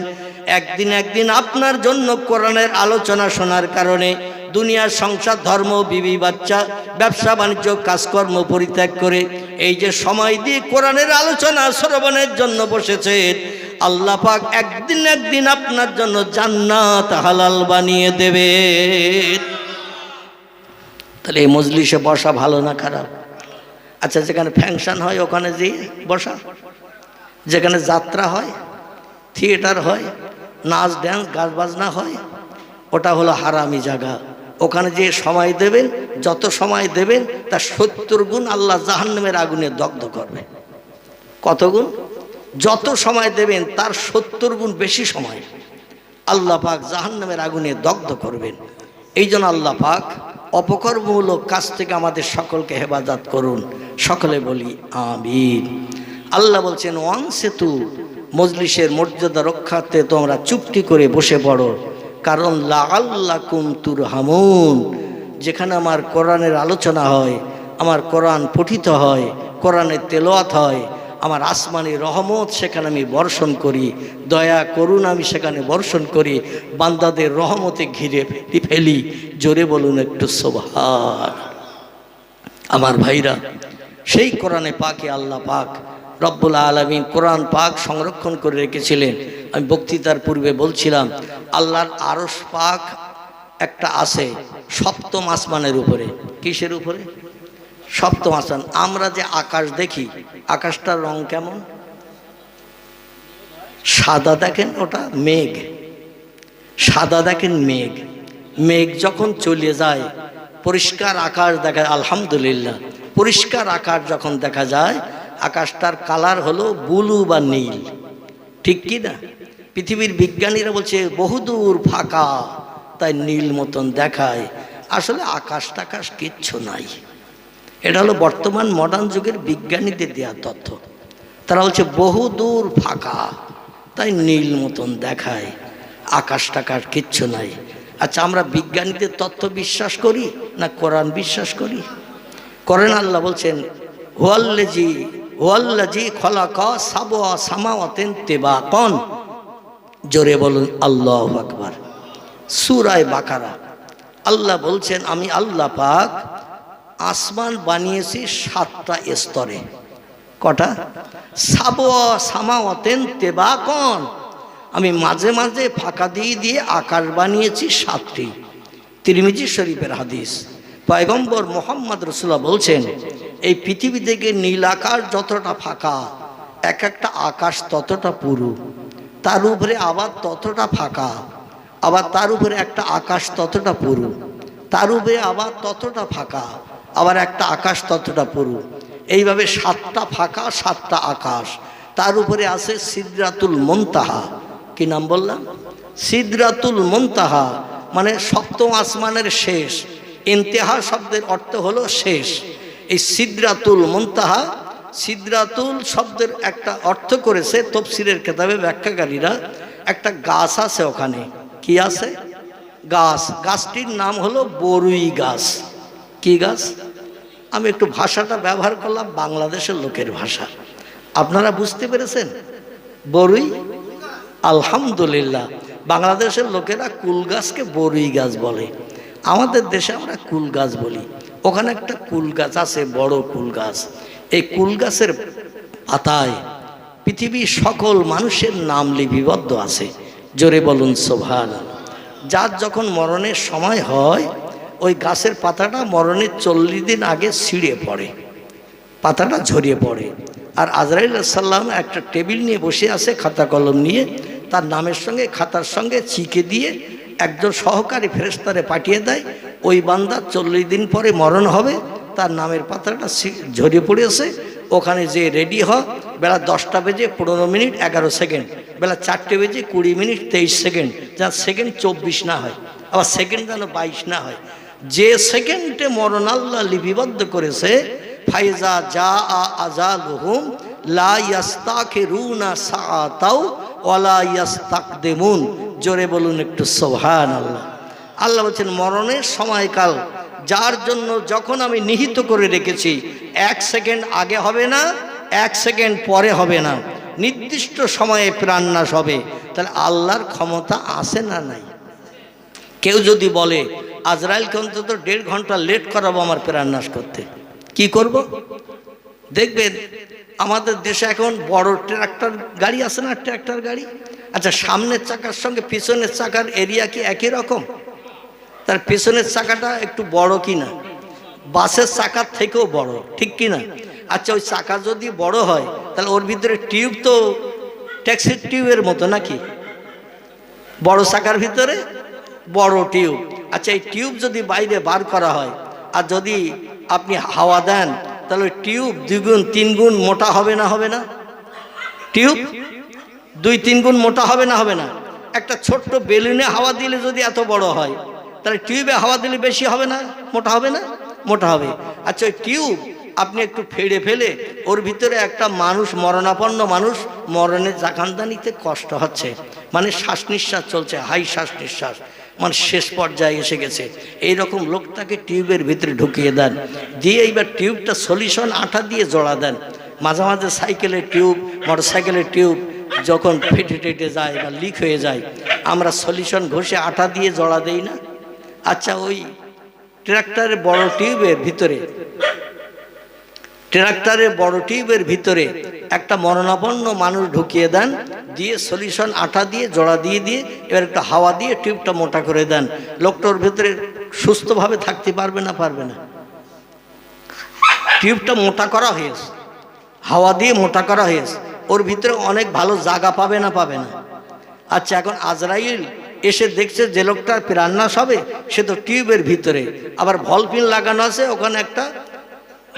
একদিন আপনার জন্য কোরআনের আলোচনা শোনার কারণে দুনিয়ার সংসার ধর্ম বিবি বাচ্চা ব্যবসা বাণিজ্য কাজকর্ম পরিত্যাগ করে এই যে সময় দিয়ে কোরআনের আলোচনা শ্রবণের জন্য বসেছেন, আল্লাহ পাক একদিন আপনার জন্য জান্নাত হালাল বানিয়ে দেবে। তাহলে এই মজলিসে বসা ভালো না খারাপ? আচ্ছা, যেখানে ফ্যাংশন হয় ওখানে যেয়ে বসা, যেখানে যাত্রা হয়, থিয়েটার হয়, নাচ ড্যান্স গান বাজনা হয়, ওটা হলো হারামি জায়গা। ওখানে যে সময় দেবেন, যত সময় দেবেন তার 70 গুণ আল্লাহ জাহান্নামের আগুনে দগ্ধ করবে। কত গুণ? যত সময় দেবেন তার 70 গুণ বেশি সময় আল্লাহ পাক জাহান্নামের আগুনে দগ্ধ করবেন। এই জন্য আল্লাহ পাক অপকর্মমূলক কাজ থেকে আমাদের সকলকে হেফাজত করুন। সকলে বলি আমিন। আল্লাহ বলছেন ওয়ানসিতু, মজলিসের মর্যাদা রক্ষার্থে তোমরা চুপটি করে বসে পড়ো, কারণ লাআল্লাকুম তুরহামুন, যেখানে আমার কোরআনের আলোচনা হয়, আমার কোরআন পঠিত হয়, কোরআনের তেলাওয়াত হয়, আমার আসমানি রহমত সেখানে আমি বর্ষণ করি, দয়া করুন আমি সেখানে বর্ষণ করি, বান্দাদের রহমতে ঘিরে ফেলি। জোরে বলুন একটু সুবহান। আমার ভাইরা, সেই কোরআনে পাকে আল্লাহ পাক রব্বুল আলামিন কোরআন পাক সংরক্ষণ করে রেখেছিলেন। আমি বক্তৃতার পূর্বে বলছিলাম আল্লাহর আরশ পাক একটা আছে 7ম আসমানের উপরে। কিসের উপরে? 7ম আসমান। আমরা যে আকাশ দেখি, আকাশটার রং কেমন? সাদা। দেখেন ওটা মেঘ, সাদা। দেখেন মেঘ, মেঘ যখন চলে যায় পরিষ্কার আকাশ দেখা, আলহামদুলিল্লাহ, পরিষ্কার আকাশ যখন দেখা যায় আকাশটার কালার হলো ব্লু বা নীল, ঠিক কি না? পৃথিবীর বিজ্ঞানীরা বলছে বহুদূর ফাঁকা, তাই নীল মতন দেখায়। আসলে আকাশ টাকাশ কিচ্ছু নাই। এটা হলো বর্তমান মডার্ন যুগের বিজ্ঞানীদের দেওয়া তথ্য। তারা বলছে বহুদূর ফাঁকা, তাই নীল মতন দেখায়, আকাশ টাকাশ কিচ্ছু নাই। আচ্ছা, আমরা বিজ্ঞানীদের তথ্য বিশ্বাস করি না কোরআন বিশ্বাস করি? কোরআন আল্লাহ বলছেন হুয়াল্লাযী খালাকা সাবআ সামাওয়াতিন তিবাকান। জোরে বলুন আল্লাহু আকবার। সূরা বাকারা আল্লাহ বলছেন আমি আল্লাহ পাক আসমান বানিয়েছি 7টা স্তরে। কটা? সাবআ সামাওয়াতিন তিবাকান। আমি মাঝে মাঝে ফাঁকা দিয়ে দিয়ে আকাশ বানিয়েছি 7টি। তিরমিজি শরীফের হাদিস। পয়গম্বর মুহাম্মদ রাসূলুল্লাহ বলছেন এই পৃথিবী থেকে নীল আকাশ যতটা ফাঁকা, এক একটা আকাশ ততটা পুরু, তার উপরে আবার ততটা ফাঁকা, আবার তার উপরে একটা আকাশ ততটা পুরু, তার উপরে আবার ততটা ফাঁকা, আবার একটা আকাশ ততটা পুরু। এইভাবে 7টা ফাঁকা 7টা আকাশ। তার উপরে আছে সিদরাতুল মুনতাহা। কি নাম বললাম? সিদরাতুল মুনতাহা, মানে 7ম আসমানের শেষ। ইন্তেহা শব্দের অর্থ হলো শেষ। এই সিদরাতুল মুনতাহা, সিদরাতুল শব্দের একটা অর্থ করেছে তাফসীরের কিতাবে ব্যাখ্যাকারীরা, একটা গাছ আছে ওখানে। কি আছে? গাছ। গাছটির নাম হলো বরুই গাছ। কি গাছ? আমি একটু ভাষাটা ব্যবহার করলাম বাংলাদেশের লোকের ভাষা, আপনারা বুঝতে পেরেছেন? বরুই। আলহামদুলিল্লাহ, বাংলাদেশের লোকেরা কুল গাছকে বরুই গাছ বলে, আমাদের দেশে আমরা কুল গাছ বলি। ওখানে একটা কুল গাছ আছে, বড় কুল গাছ। এই কুল গাছের পাতায় পৃথিবীর সকল মানুষের নাম লিপিবদ্ধ আছে। জোরে বলুন সুবহানাল্লাহ। যার যখন মরণের সময় হয় ওই গাছের পাতাটা মরণের 40 দিন আগে ছিঁড়ে পড়ে, পাতাটা ঝরিয়ে পড়ে। আর আজরাইল আলাইহিস সালাম একটা টেবিল নিয়ে বসে আছে, খাতা কলম নিয়ে, তার নামের সঙ্গে খাতার সঙ্গে চিকে দিয়ে একজন সহকারী ফেরেশতারে পাঠিয়ে দেয়। ওই বান্দা 40 দিন পরে মরণ হবে, তার নামের পাতাটা ঝরিয়ে পড়েছে, ওখানে যে রেডি হয় বেলা 10টা বেজে 15 মিনিট 11 সেকেন্ড, বেলা 4টে বেজে 20 মিনিট 23 সেকেন্ড, যা সেকেন্ড 24 না হয়, আবার সেকেন্ড যেন 22 না হয়। যে সেকেন্ডে মরণ আল্লাহ লিপিবদ্ধ করেছে, ফাইজা জা আজালুহুম লা ইস্তাখিরুনা সাআতাও ওয়ালা ইস্তাকদিমুন। জোরে বলুন একটু সুবহানাল্লাহ। আল্লাহ বলছেন মরণের সময়কাল যার জন্য যখন আমি নিহিত করে রেখেছি, 1 সেকেন্ড আগে হবে না, 1 সেকেন্ড পরে হবে না, নির্দিষ্ট সময়ে প্রাণনাশ হবে। তাহলে আল্লাহর ক্ষমতা আছে না নাই? কেউ যদি বলে আজরাইলকে অন্তত 1.5 ঘন্টা লেট করাবো আমার প্রাণনাশ করতে। কি করব? দেখবেন আমাদের দেশে এখন বড় ট্রাক্টর গাড়ি আছে না, ট্রাক্টর গাড়ি। আচ্ছা, সামনের চাকার সঙ্গে পিছনের চাকার এরিয়া কি একই রকম? তার পেছনের চাকাটা একটু বড় কিনা? বাসের চাকার থেকেও বড়, ঠিক কিনা? আচ্ছা, ওই চাকা যদি বড় হয় তাহলে ওর ভিতরে টিউব তো ট্যাক্সির টিউবের মতো নাকি? বড় চাকার ভিতরে বড় টিউব। আচ্ছা, এই টিউব যদি বাইরে বার করা হয় আর যদি আপনি হাওয়া দেন তাহলে টিউব 2 গুণ 3 গুণ মোটা হবে না? হবে না? টিউব 2-3 গুণ মোটা হবে না? হবে না? একটা ছোট্ট বেলুনে হাওয়া দিলে যদি এত বড় হয় তাহলে টিউবে হাওয়া দিলে বেশি হবে না? মোটা হবে না? মোটা হবে। আচ্ছা, ওই টিউব আপনি একটু ফেড়ে ফেলে ওর ভিতরে একটা মানুষ, মরণাপন্ন মানুষ, মরণের জাকান্দা নিতে কষ্ট হচ্ছে, মানে শ্বাস নিঃশ্বাস চলছে, হাই শ্বাস নিঃশ্বাস, মানে শেষ পর্যায়ে এসে গেছে, এই রকম লোকটাকে টিউবের ভিতরে ঢুকিয়ে দেন, দিয়ে এইবার টিউবটা সলিউশন আঠা দিয়ে জোড়া দেন। মাঝে মাঝে সাইকেলের টিউব, মোটর সাইকেলের টিউব যখন ফেটে টেটে যায় বা লিক হয়ে যায়, আমরা সলিউশন ঘষে আঠা দিয়ে জোড়া দেই না? আচ্ছা, ওই ট্রাক্টরের বড় টিউবের ভিতরে একটা মরণাপন্ন মানুষ ঢুকিয়ে দেন, দিয়ে সলিউশন আঠা দিয়ে জোড়া দিয়ে এবার একটা হাওয়া দিয়ে টিউবটা মোটা করে দেন। লোকটার ভিতরে সুস্থভাবে থাকতে পারবে না? পারবে না? টিউবটা মোটা করা হয়েছে, হাওয়া দিয়ে মোটা করা হয়েছে, ওর ভিতরে অনেক ভালো জায়গা পাবে না? পাবে না? আচ্ছা, এখন আজরাইল এসে দেখছে যে লোকটার প্রাণনাশ হবে, সে তো টিউবের ভিতরে, আবার ভলপিন লাগানো আছে, ওখানে একটা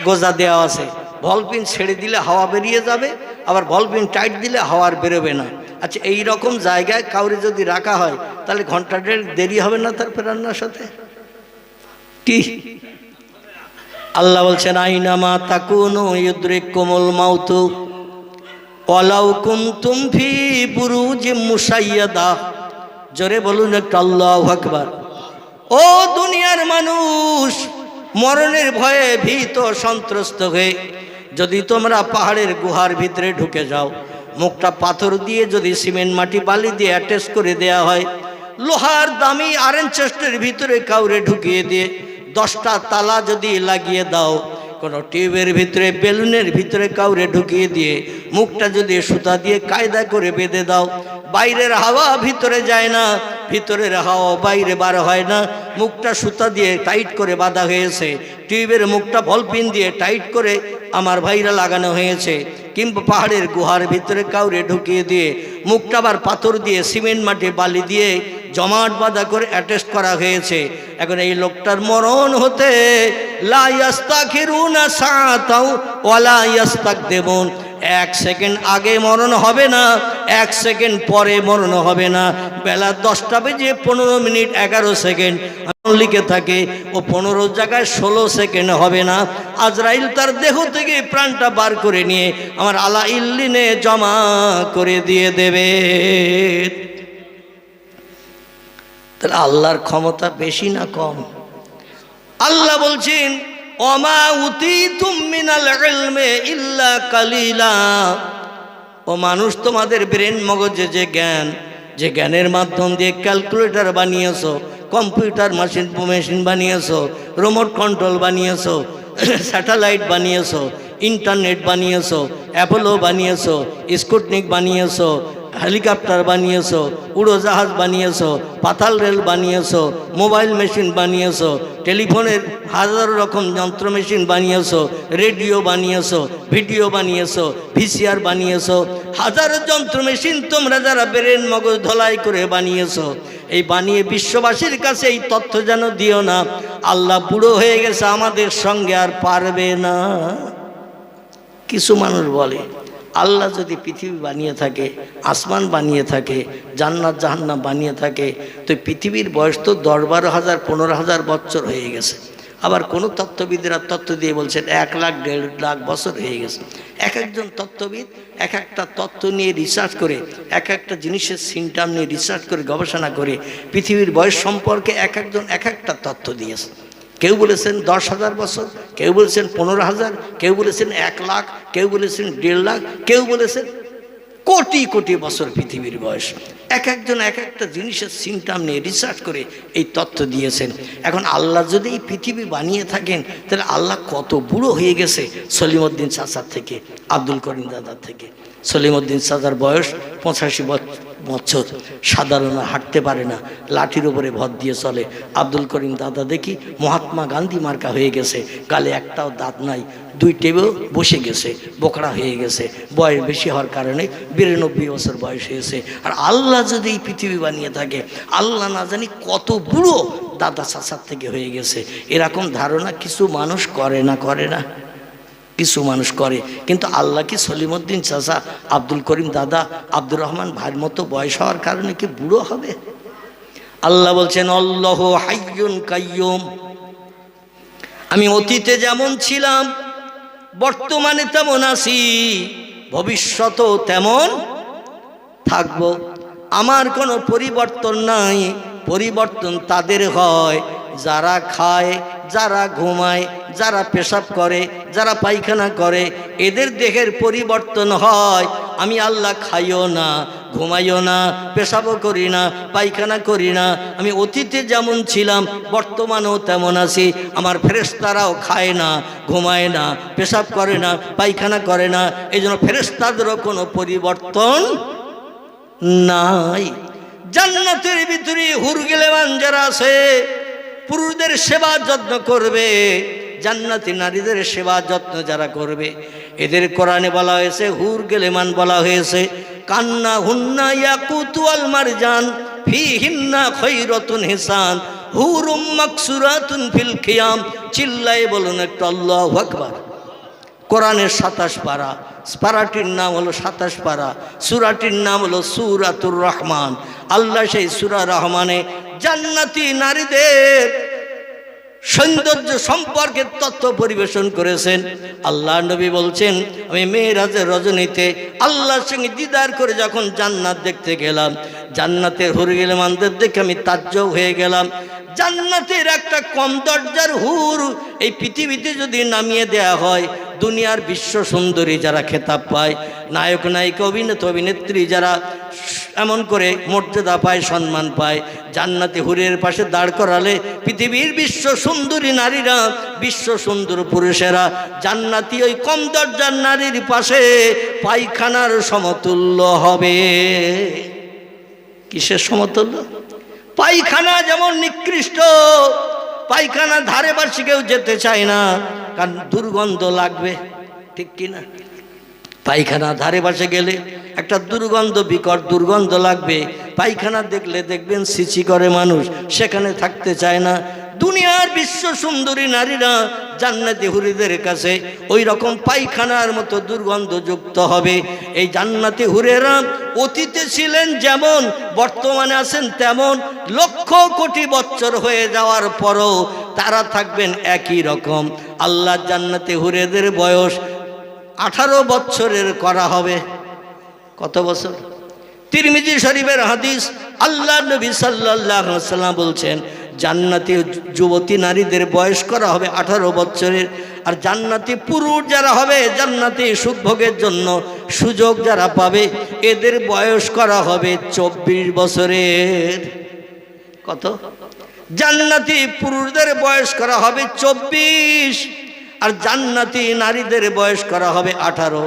গোজা দেওয়া আছে, ভলপিন ছেড়ে দিলে হাওয়া বেরিয়ে যাবে, আবার ভলপিন টাইট দিলে হাওয়া আর বেরোবে না। আচ্ছা, এই রকম জায়গায় কাউরে যদি রাখা হয় তাহলে ঘন্টা 1.5 দেরি হবে না তার প্রাণনাশ হতে? কি আল্লাহ বলছেন, আইনামা তাকুনু ইউদরিকুমুল মাউতু ওয়ালাউ কুনতুম ফি বুরুজিম মুশাইয়াদা। জোরে বলুন একটু আল্লাহু আকবার। ও দুনিয়ার মানুষ, মরণের ভয়ে ভীত সন্ত্রস্ত হয়ে যদি তোমরা পাহাড়ের গুহার ভিতরে ঢুকে যাও, মুখটা পাথর দিয়ে যদি সিমেন্ট মাটি বালি দিয়ে অ্যাটাচ করে দেয়া হয়, লোহার দামি আয়রন চেস্টের ভিতরে কাউরে ঢুকিয়ে দিয়ে 10টা তালা যদি লাগিয়ে দাও, কোনো টিউবের ভিতরে, বেলুনের ভিতরে কাউরে ঢুকিয়ে দিয়ে মুখটা যদি সুতা দিয়ে কায়দা করে বেঁধে দাও, বাইরের হাওয়া ভিতরে যায় না, ভিতরের হাওয়া বাইরে বার হয় না, মুখটা সুতা দিয়ে টাইট করে বাঁধা হয়েছে, টিউবের মুখটা ভলপিন দিয়ে টাইট করে আমার ভাইরা লাগানো হয়েছে, কিংবা পাহাড়ের গুহার ভিতরে কাউরে ঢুকিয়ে দিয়ে মুখটা আবার পাথর দিয়ে সিমেন্ট মাটি বালি দিয়ে জমাট বাঁধা করে অ্যাটাচ করা হয়েছে। এখন এই লোকটার মরণ হতে লা ইস্তাখিরুনা সাআতাও ওয়ালা ইস্তাকদিমুন, 1 সেকেন্ড আগে মরণ হবে না, 1 সেকেন্ড পরে মরণ হবে না। বেলা 10টা বেজে 15 মিনিট 11 সেকেন্ড লিখে থাকে, ও 15 জায়গায় 16 সেকেন্ড হবে না। আজরাইল তার দেহ থেকে প্রাণটা বার করে নিয়ে আমার আলা ইল্লিনে জমা করে দিয়ে দেবে। তাহলে আল্লাহর ক্ষমতা বেশি না কম? আল্লাহ বলছেন, ওমা উতীতুম মিনাল ইলমি ইল্লা কালিলা। ও মানুষ, তোমাদের ব্রেন মগজে যে জ্ঞানের মাধ্যম দিয়ে ক্যালকুলেটর বানিয়েছো, কম্পিউটার মেশিন বানিয়েছো, রিমোট কন্ট্রোল বানিয়েছো, স্যাটেলাইট বানিয়েছো, ইন্টারনেট বানিয়েছো, অ্যাপোলো বানিয়েছো, স্পুটনিক বানিয়েছো, হেলিকপ্টার বানিয়েছো, উড়োজাহাজ বানিয়েছো, পাতাল রেল বানিয়েছো, মোবাইল মেশিন বানিয়েছো, টেলিফোনের হাজার রকম যন্ত্র মেশিন বানিয়েছো, রেডিও বানিয়েছো, ভিডিও বানিয়েছো, ভিসিআর বানিয়েছো, হাজারো যন্ত্র মেশিন তোমরা যারা ব্রেন মগজ ধলাই করে বানিয়েছো, এই বানিয়ে বিশ্ববাসীর কাছে এই তথ্য যেন দিও না আল্লাহ বুড়ো হয়ে গেছে, আমাদের সঙ্গে আর পারবে না। কিছু মানুষ বলে, আল্লাহ যদি পৃথিবী বানিয়ে থাকে, আসমান বানিয়ে থাকে, জান্নাত জাহান্নাম বানিয়ে থাকে, তো পৃথিবীর বয়স তো 10-12,000 15,000 বছর হয়ে গেছে। আবার কোনো তত্ত্ববিদরা তত্ত্ব দিয়ে বলছেন 1 লাখ 1.5 লাখ বছর হয়ে গেছে। এক একজন তত্ত্ববিদ এক একটা তত্ত্ব নিয়ে রিসার্চ করে, এক একটা জিনিসের সিমটম নিয়ে রিসার্চ করে, গবেষণা করে পৃথিবীর বয়স সম্পর্কে এক একজন এক একটা তত্ত্ব দিয়েছে। কেউ বলেছেন 10,000 বছর, কেউ বলেছেন 15,000, কেউ বলেছেন 1 লাখ, কেউ বলেছেন 1.5 লাখ, কেউ বলেছেন কোটি কোটি বছর পৃথিবীর বয়স। এক একজন এক একটা জিনিসের সিমটাম নিয়ে রিসার্চ করে এই তথ্য দিয়েছেন। এখন আল্লাহ যদি এই পৃথিবী বানিয়ে থাকেন, তাহলে আল্লাহ কত বুড়ো হয়ে গেছে সলিমউদ্দিন চাচার থেকে, আব্দুল করিম দাদার থেকে। সলিমউদ্দিন চাচার বয়স 85 বছর, সাধারণ হাঁটতে পারে না, লাঠির উপরে ভর দিয়ে চলে। আব্দুল করিম দাদা দেখি মহাত্মা গান্ধী মার্কা হয়ে গেছে, গালে একটাও দাঁত নাই, 2 টেবেও বসে গেছে, বোকড়া হয়ে গেছে, বয়স বেশি হওয়ার কারণে 92 বছর বয়স হয়েছে। আর আল্লাহ যদি এই পৃথিবী বানিয়ে থাকে, আল্লাহ না জানি কত বুড়ো দাদা চাচার থেকে হয়ে গেছে। এরকম ধারণা কিছু মানুষ করে না, করে না, কিছু মানুষ করে। কিন্তু আল্লাহ কি সলিমউদ্দিন চাচা, আব্দুল করিম দাদা, আব্দুর রহমান ভাইয়ের মতো বয়স হওয়ার কারণে কি বুড়ো হবে? আল্লাহ বলছেন আল্লাহু হাইয়ুন কাইয়ুম, আমি অতীতে যেমন ছিলাম বর্তমানে তেমন আছি, ভবিষ্যতেও তেমন থাকব। আমার কোনো পরিবর্তন নাই। পরিবর্তন তাদের হয় যারা খায়, যারা ঘুমায়, যারা পেশাব করে, যারা পায়খানা করে, এদের দেহের পরিবর্তন হয়। আমি আল্লাহ খাইও না, ঘুমাইও না, পেশাবও করি না, পায়খানা করি না। আমি অতীতে যেমন ছিলাম বর্তমানেও তেমন আছি। আমার ফেরেশতারাও খায় না, ঘুমায় না, পেশাব করে না, পায়খানা করে না। এই জন্য ফেরেশতাদেরও কোনো পরিবর্তন নাই। জান্নাতের ভিতরে হুর গিলেমান যারা আছে, পুরুষদের সেবা যত্ন করবে, জান্নাতি নারীদের সেবা যত্ন যারা করবে, এদের কোরআনে বলা হয়েছে হুর গিলেমান বলা হয়েছে। কান্না হুন্না ইয়াকুতু আল মারজান ফিহিন্না খায়রাতুন হিসান হুরুম মাকসুরাতুন ফিল খিয়াম। চিল্লায়ে বলুন একটু আল্লাহু আকবার। কোরআনের 27 পারা, পারাটির নাম হলো 27 পারা, সূরাটির নাম হলো সূরাতুর রহমান। আল্লাহ সেই সূরা রহমানে জান্নাতি নারীদের সৌন্দর্য সম্পর্কে তথ্য পরিবেশন করেছেন। আল্লাহ নবী বলছেন, আমি মেরাজের রজনীতে আল্লাহর সঙ্গে দিদার করে যখন জান্নাত দেখতে গেলাম, জান্নাতের হুর গিলেমানদের দেখে আমি তাজ্জব হয়ে গেলাম। জান্নাতের একটা কম দরজার হুর এই পৃথিবীতে যদি নামিয়ে দেয়া হয়, দুনিয়ার বিশ্ব সুন্দরী যারা খেতাব পায়, নায়ক নায়িকা, অভিনেতা অভিনেত্রী যারা এমন করে মর্যাদা পায়, সম্মান পায়, জান্নাতি হুরের পাশে দাঁড় করালে পৃথিবীর বিশ্ব সুন্দরী নারীরা, বিশ্ব সুন্দর পুরুষেরা জান্নাতি ওই কম দরজার নারীর পাশে পায়খানার সমতুল্য হবে। কিসের সমতুল্য? পায়খানা যেমন নিকৃষ্ট, পায়খানা ধারে পাশে কেউ যেতে চায় না, কারণ দুর্গন্ধ লাগবে, ঠিক কিনা? পায়খানা ধারে পাশে গেলে একটা দুর্গন্ধ, বিকট দুর্গন্ধ লাগবে। পায়খানা দেখলে দেখবেন সিচি করে মানুষ, সেখানে থাকতে চায় না। দুনিয়ার বিশ্ব সুন্দরী নারীরা জান্নাতি হুরিদের কাছে ওই রকম পায়খানার মতো দুর্গন্ধযুক্ত হবে। এই জান্নাতি হুরেরা অতীতে ছিলেন যেমন, বর্তমানে আছেন তেমন, লক্ষ কোটি বছর হয়ে যাওয়ার পরও তারা থাকবেন একই রকম। আল্লাহ জান্নাতি হুরেদের বয়স 18 বছরের করা হবে। কত বছর? তিরমিজি শরীফের হাদিস, আল্লাহ নবী সাল্লাল্লাহু আলাইহি ওয়াসাল্লাম বলছেন, জান্নাতি যুবতী নারীদের বয়স করা হবে 18 বছরের। আর জান্নাতি পুরুষ যারা হবে, জান্নাতি সুখভোগের জন্য সুযোগ যারা পাবে, এদের বয়স করা হবে 24 বছরের। কত? জান্নাতি পুরুষদের বয়স করা হবে 24, আর জান্নাতি নারীদের বয়স করা হবে 18।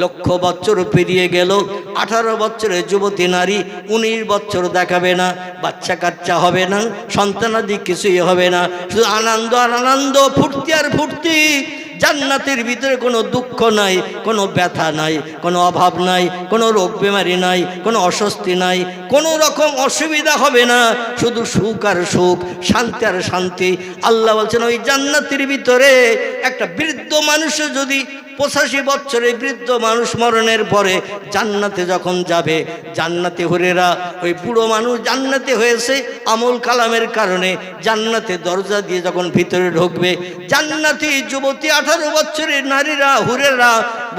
লক্ষ বছর পেরিয়ে গেল, 18 বছরের যুবতী নারী 19 বছর দেখাবে না, বাচ্চা কাচ্চা হবে না, সন্তানাদি কিছুই হবে না, শুধু আনন্দ আর আনন্দ, ফুর্তি আর ফুর্তি। জান্নাতের ভিতরে কোনো দুঃখ নাই, কোনো ব্যথা নাই, কোনো অভাব নাই, কোনো রোগ বেমারি নাই, কোনো অস্বস্তি নাই, কোনো রকম অসুবিধা হবে না, শুধু সুখ আর সুখ, শান্তি আর শান্তি। আল্লাহ বলছেন, ওই জান্নাতের ভিতরে একটা বৃদ্ধ মানুষের যদি 85 বছরের বৃদ্ধ মানুষ মরণের পরে জান্নাতে যখন যাবে, জান্নাতে হুরেরা, ওই বুড়ো মানুষ জান্নাতে হয়েছে আমল কালামের কারণে, জান্নাতে দরজা দিয়ে যখন ভিতরে ঢুকবে, জান্নাতি যুবতী 18 বছরের নারীরা, হুরেরা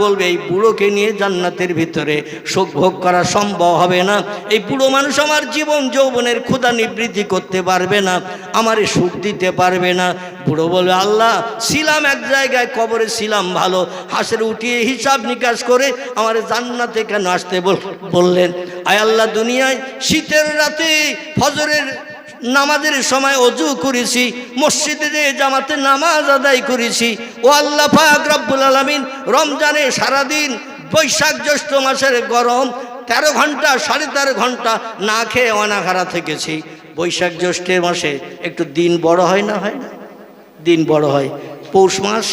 বলবে এই বুড়োকে নিয়ে জান্নাতের ভিতরে সুখ ভোগ করা সম্ভব হবে না। এই বুড়ো মানুষ আমার জীবন যৌবনের ক্ষুধা নিবৃত্তি করতে পারবে না, আমারে সুখ দিতে পারবে না। বুড়ো বলবে আল্লাহ ছিলাম এক জায়গায়, কবরে ছিলাম ভালো, হাসরে উঠিয়ে হিসাব নিকাশ করে আমার জান্নাতে কেন আসতে বললেন? আয় আল্লাহ, দুনিয়ায় শীতের রাতে ফজরের নামাজের সময় অজু করেছি, মসজিদে যে জামাতে নামাজ আদায় করেছি। ও আল্লাহ পাক রব্বুল আলামিন, রমজানে সারাদিন বৈশাখ জ্যৈষ্ঠ মাসের গরম 13 ঘন্টা 13.5 ঘন্টা না খেয়ে অনাহারা থেকেছি। বৈশাখ জ্যৈষ্ঠের মাসে একটু দিন বড় হয় না, হয় না? দিন বড় হয়। পৌষ মাস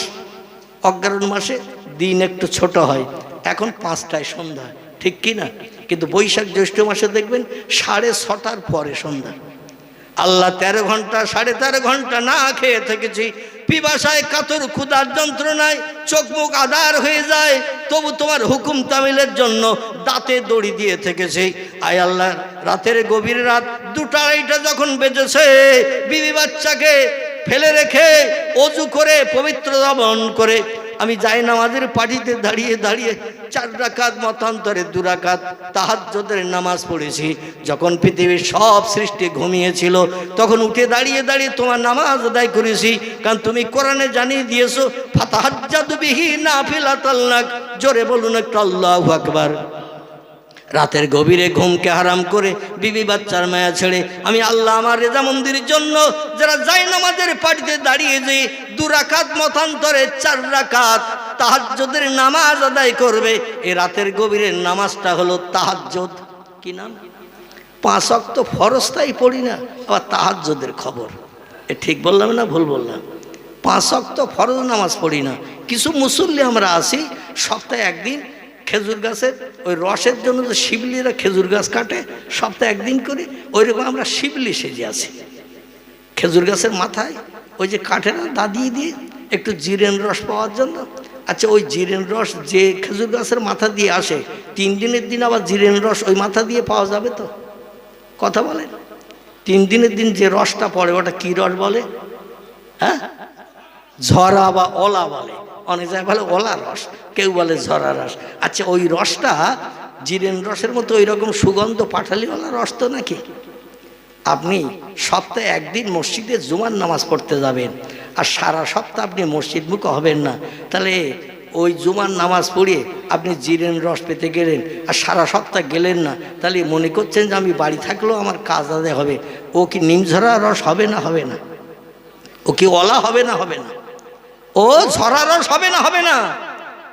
অগ্রহায়ণ মাসে দিন একটু ছোট হয়, এখন 5টায় সন্ধ্যা, ঠিক কি না? কিন্তু বৈশাখ জ্যৈষ্ঠ মাসে দেখবেন 6:30টার পরে সন্ধ্যা। আল্লাহ 13 ঘন্টা 13.5 ঘন্টা না খেয়ে থেকেছি, পিপাসায় কাতর ক্ষুধার যন্ত্রণায় চোখ মুখ আধার হয়ে যায়, তবু তোমার হুকুম তামিলের জন্য দাঁতে দড়ি দিয়ে থেকেছি। আয় আল্লাহ, রাতের গভীর রাত 2টা-2:30 যখন বেজেছে, বিবি বাচ্চাকে ফেলে রেখে অজু করে পবিত্র দাবন করে আমি যাই নামাজের পাটিতে দাঁড়িয়ে দাঁড়িয়ে 4 রাকাত মতান্তরে 2 রাকাত তাহাজ্জুদের নামাজ পড়েছি। যখন পৃথিবীর সব সৃষ্টি ঘুমিয়েছিল, তখন উঠে দাঁড়িয়ে দাঁড়িয়ে তোমার নামাজ আদায় করেছি। কারণ তুমি কোরআনে জানিয়ে দিয়েছো ফাতাহাজ্জাদু বিহি নাফিলাতাল লাক। জোরে বলুন একটু আল্লাহু আকবার। রাতের গভীরে ঘুমকে হারাম করে বিবি বাচ্চার মায়া ছেড়ে আমি আল্লাহ আমার রেজামন্দির জন্য যারা যায় নামাজের পাটিতে দাঁড়িয়ে যে 2 রাকাত মতান্তরে 4 রাকাত তাহাজ্জুদের নামাজ আদায় করবে, এই রাতের গভীরের নামাজটা হলো তাহাজ্জুদ। কি নাম? 5 ওয়াক্ত ফরজটাই পড়ি না, আবার তাহাজ্জুদের খবর। এ ঠিক বললাম না ভুল বললাম? 5 ওয়াক্ত ফরজ নামাজ পড়ি না। কিছু মুসল্লি আমরা আছি সপ্তাহে একদিন খেজুর গাছের ওই রসের জন্য যে শিবলিরা খেজুর গাছ কাটে, সপ্তাহে একদিন করে ওইরকম আমরা শিবলি সেজে আছি। খেজুর গাছের মাথায় ওই যে কাঠের দাদিয়ে দিয়ে একটু জিরেন রস পাওয়ার জন্য। আচ্ছা, ওই জিরেন রস যে খেজুর গাছের মাথা দিয়ে আসে, 3 দিনের দিন আবার জিরেন রস ওই মাথা দিয়ে পাওয়া যাবে তো? কথা বলেন। 3 দিনের দিন যে রসটা পড়ে ওটা কি রস বলে? হ্যাঁ, ঝরা বা ওলা বলে, অনেক জায়গায় বলে ওলা রস, কেউ বলে ঝরা রস। আচ্ছা, ওই রসটা জিরেন রসের মতো ওই রকম সুগন্ধ পাঠালিওয়ালা রস তো নাকি? আপনি সপ্তাহে একদিন মসজিদে জুমার নামাজ পড়তে যাবেন, আর সারা সপ্তাহ আপনি মসজিদ মুখ হবেন না, তাহলে ওই জুমার নামাজ পড়িয়ে আপনি জিরেন রস পেতে গেলেন আর সারা সপ্তাহ গেলেন না, তাহলে মনে করছেন যে আমি বাড়ি থাকলেও আমার কাজ আদায় হবে। ও কি নিমঝরা রস হবে না হবে না? ও কি ওলা হবে না হবে না? ও ঝরা রস হবে না হবে না?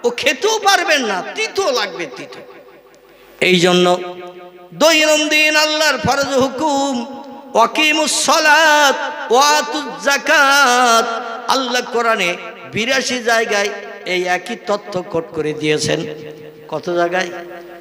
ও খেতেও পারবেন না, তিতো লাগবে, তিতো। এই জন্য দৈনন্দিন আল্লাহর ফরজ হুকুম ওয়াকিমুস সালাত ওয়া আতুজ যাকাত, আল্লাহ কোরআনে 82 জায়গায় এই একই তথ্য কোট করে দিয়েছেন। কত জায়গায়?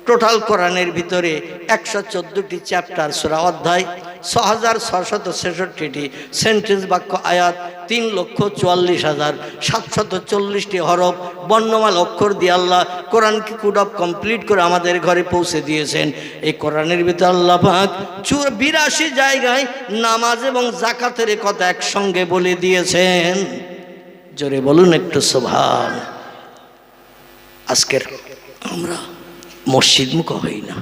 টোটাল কোরআনের ভিতরে 114টি চ্যাপ্টার, সূরা অধ্যায়, 6666টি সেন্টেন্স বাক্য আয়াত, 3,44,740টি হরফ বর্ণমাল অক্ষর দিয়ে আল্লাহ কোরআনকে কুড অফ কমপ্লিট করে আমাদের ঘরে পৌঁছে দিয়েছেন। এই কোরআনের ভিতরে আল্লাহ পাক 82 জায়গায় নামাজ এবং যাকাতের কথা একসঙ্গে বলে দিয়েছেন। জোরে বলুন একটু সুবহান। আজকের আমরা মসজিদ মুখ হই না,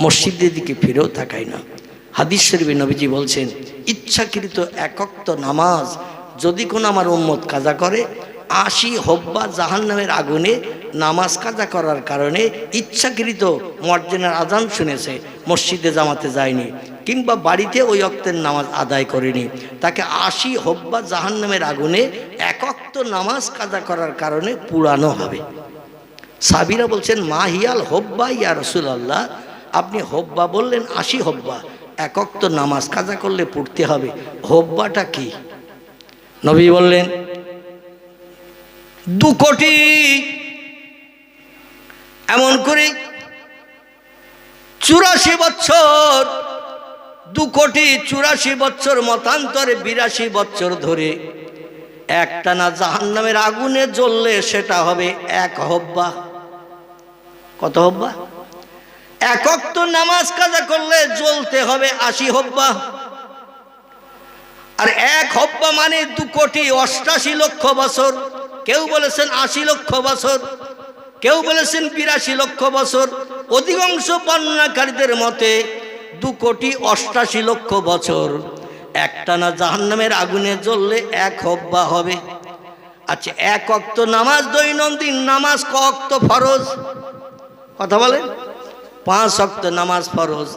মসজিদের দিকে ফিরেও তাকাই না। হাদিস শরীফে নবীজি বলছেন, ইচ্ছাকৃত একক নামাজ যদি কোনো আমার উম্মত কাজা করে, 80 হব্বা জাহান্নামের আগুনে নামাজ কাজা করার কারণে ইচ্ছাকৃত মুয়াজ্জিনের আজান শুনেছে, মসজিদে জামাতে যায়নি, কিংবা বাড়িতে ওই ওয়াক্তের নামাজ আদায় করেনি, তাকে 80 হব্বা জাহান্নামের আগুনে একক নামাজ কাজা করার কারণে পুরানো হবে। সাহাবীরা বলছেন, মা হিয়াল হব্বা ইয়া রাসূলুল্লাহ, আপনি হব্বা বললেন, 80 হব্বা একক নামাজ কাজা করলে পড়তে হবে, হব্বাটা কি? নবী বললেন 2 কোটি। এমন করে 84 বছর, 2,84,00,000 বছর মতান্তরে 82 বছর ধরে একটানা জাহান্নামের আগুনে জ্বললে সেটা হবে 1 হব্বা। কত হব্বা? একক নামাজ কাজা করলে জ্বলতে হবে 80 হব্বা। আর 1 হব্বা মানে 2,88,00,000 বছর। কেউ বলেছেন 80 লক্ষ বছর, কেউ বলেছেন 82 লক্ষ বছর, অধিকাংশ বর্ণনাকারীদের মতে 2,88 লক্ষ বছর একটানা জাহান্নামের আগুনে জ্বললে এক হব্বা হবে। আচ্ছা, এক ওয়াক্ত নামাজ, দৈনন্দিন নামাজ ক ওয়াক্ত ফরজ? কথা বলেন। 5 ওয়াক্ত নামাজ ফরজ।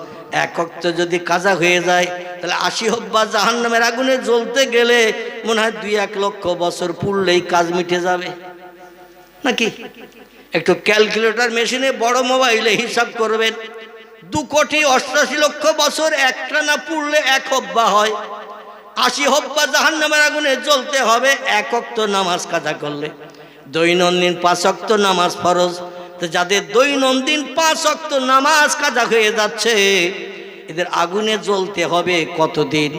এক ওয়াক্ত যদি কাজা হয়ে যায় তাহলে 80 হব্বা জাহান্নামের আগুনে জ্বলতে গেলে মনে হয় 2-1 লক্ষ বছর পুড়লেই কাজ মিটে যাবে নাকি? একটু ক্যালকুলেটর মেশিনে, বড় মোবাইলে হিসাব করবেন। 2,88 লক্ষ বছর একটানা পুড়লে এক হব্বা হয়। 80 হব্বা জাহান্নামের আগুনে জ্বলতে হবে এক ওয়াক্ত নামাজ কাজা করলে। দৈনন্দিন 5 ওয়াক্ত নামাজ ফরজ। তো যাদের দৈনন্দিন 5 ওয়াক্ত নামাজ কাজা হয়ে যাচ্ছে, এদের আগুনে জ্বলতে হবে কতদিন?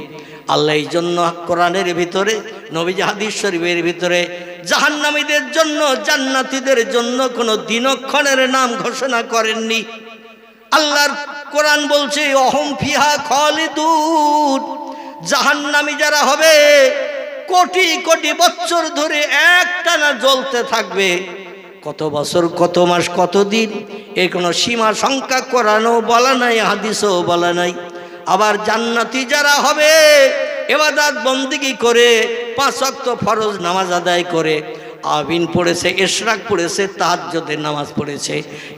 আল্লাহ এই জন্য কোরআনের ভিতরে, নবীজি হাদিস শরীফের ভিতরে জাহান্নামীদের জন্য, জান্নাতীদের জন্য কোনো দিনক্ষণের নাম ঘোষণা করেননি। আল্লাহর কোরআন বলছে অহম ফিহা খালিদুন, জাহান্নামী যারা হবে কোটি কোটি বছর ধরে একটানা জ্বলতে থাকবে। কত বছর, কত মাস, কত দিন, এর কোনো সীমা সংখ্যা কোরআনও বলা নাই, হাদিসও বলা নাই। আবার জান্নাতি যারা হবে ইবাদত বন্দেগী করে 5 ওয়াক্ত ফরজ নামাজ আদায় করে, আবিন পড়েছে, ইশরাক পড়েছে, তাহাজ্জুদের নামাজ পড়েছে,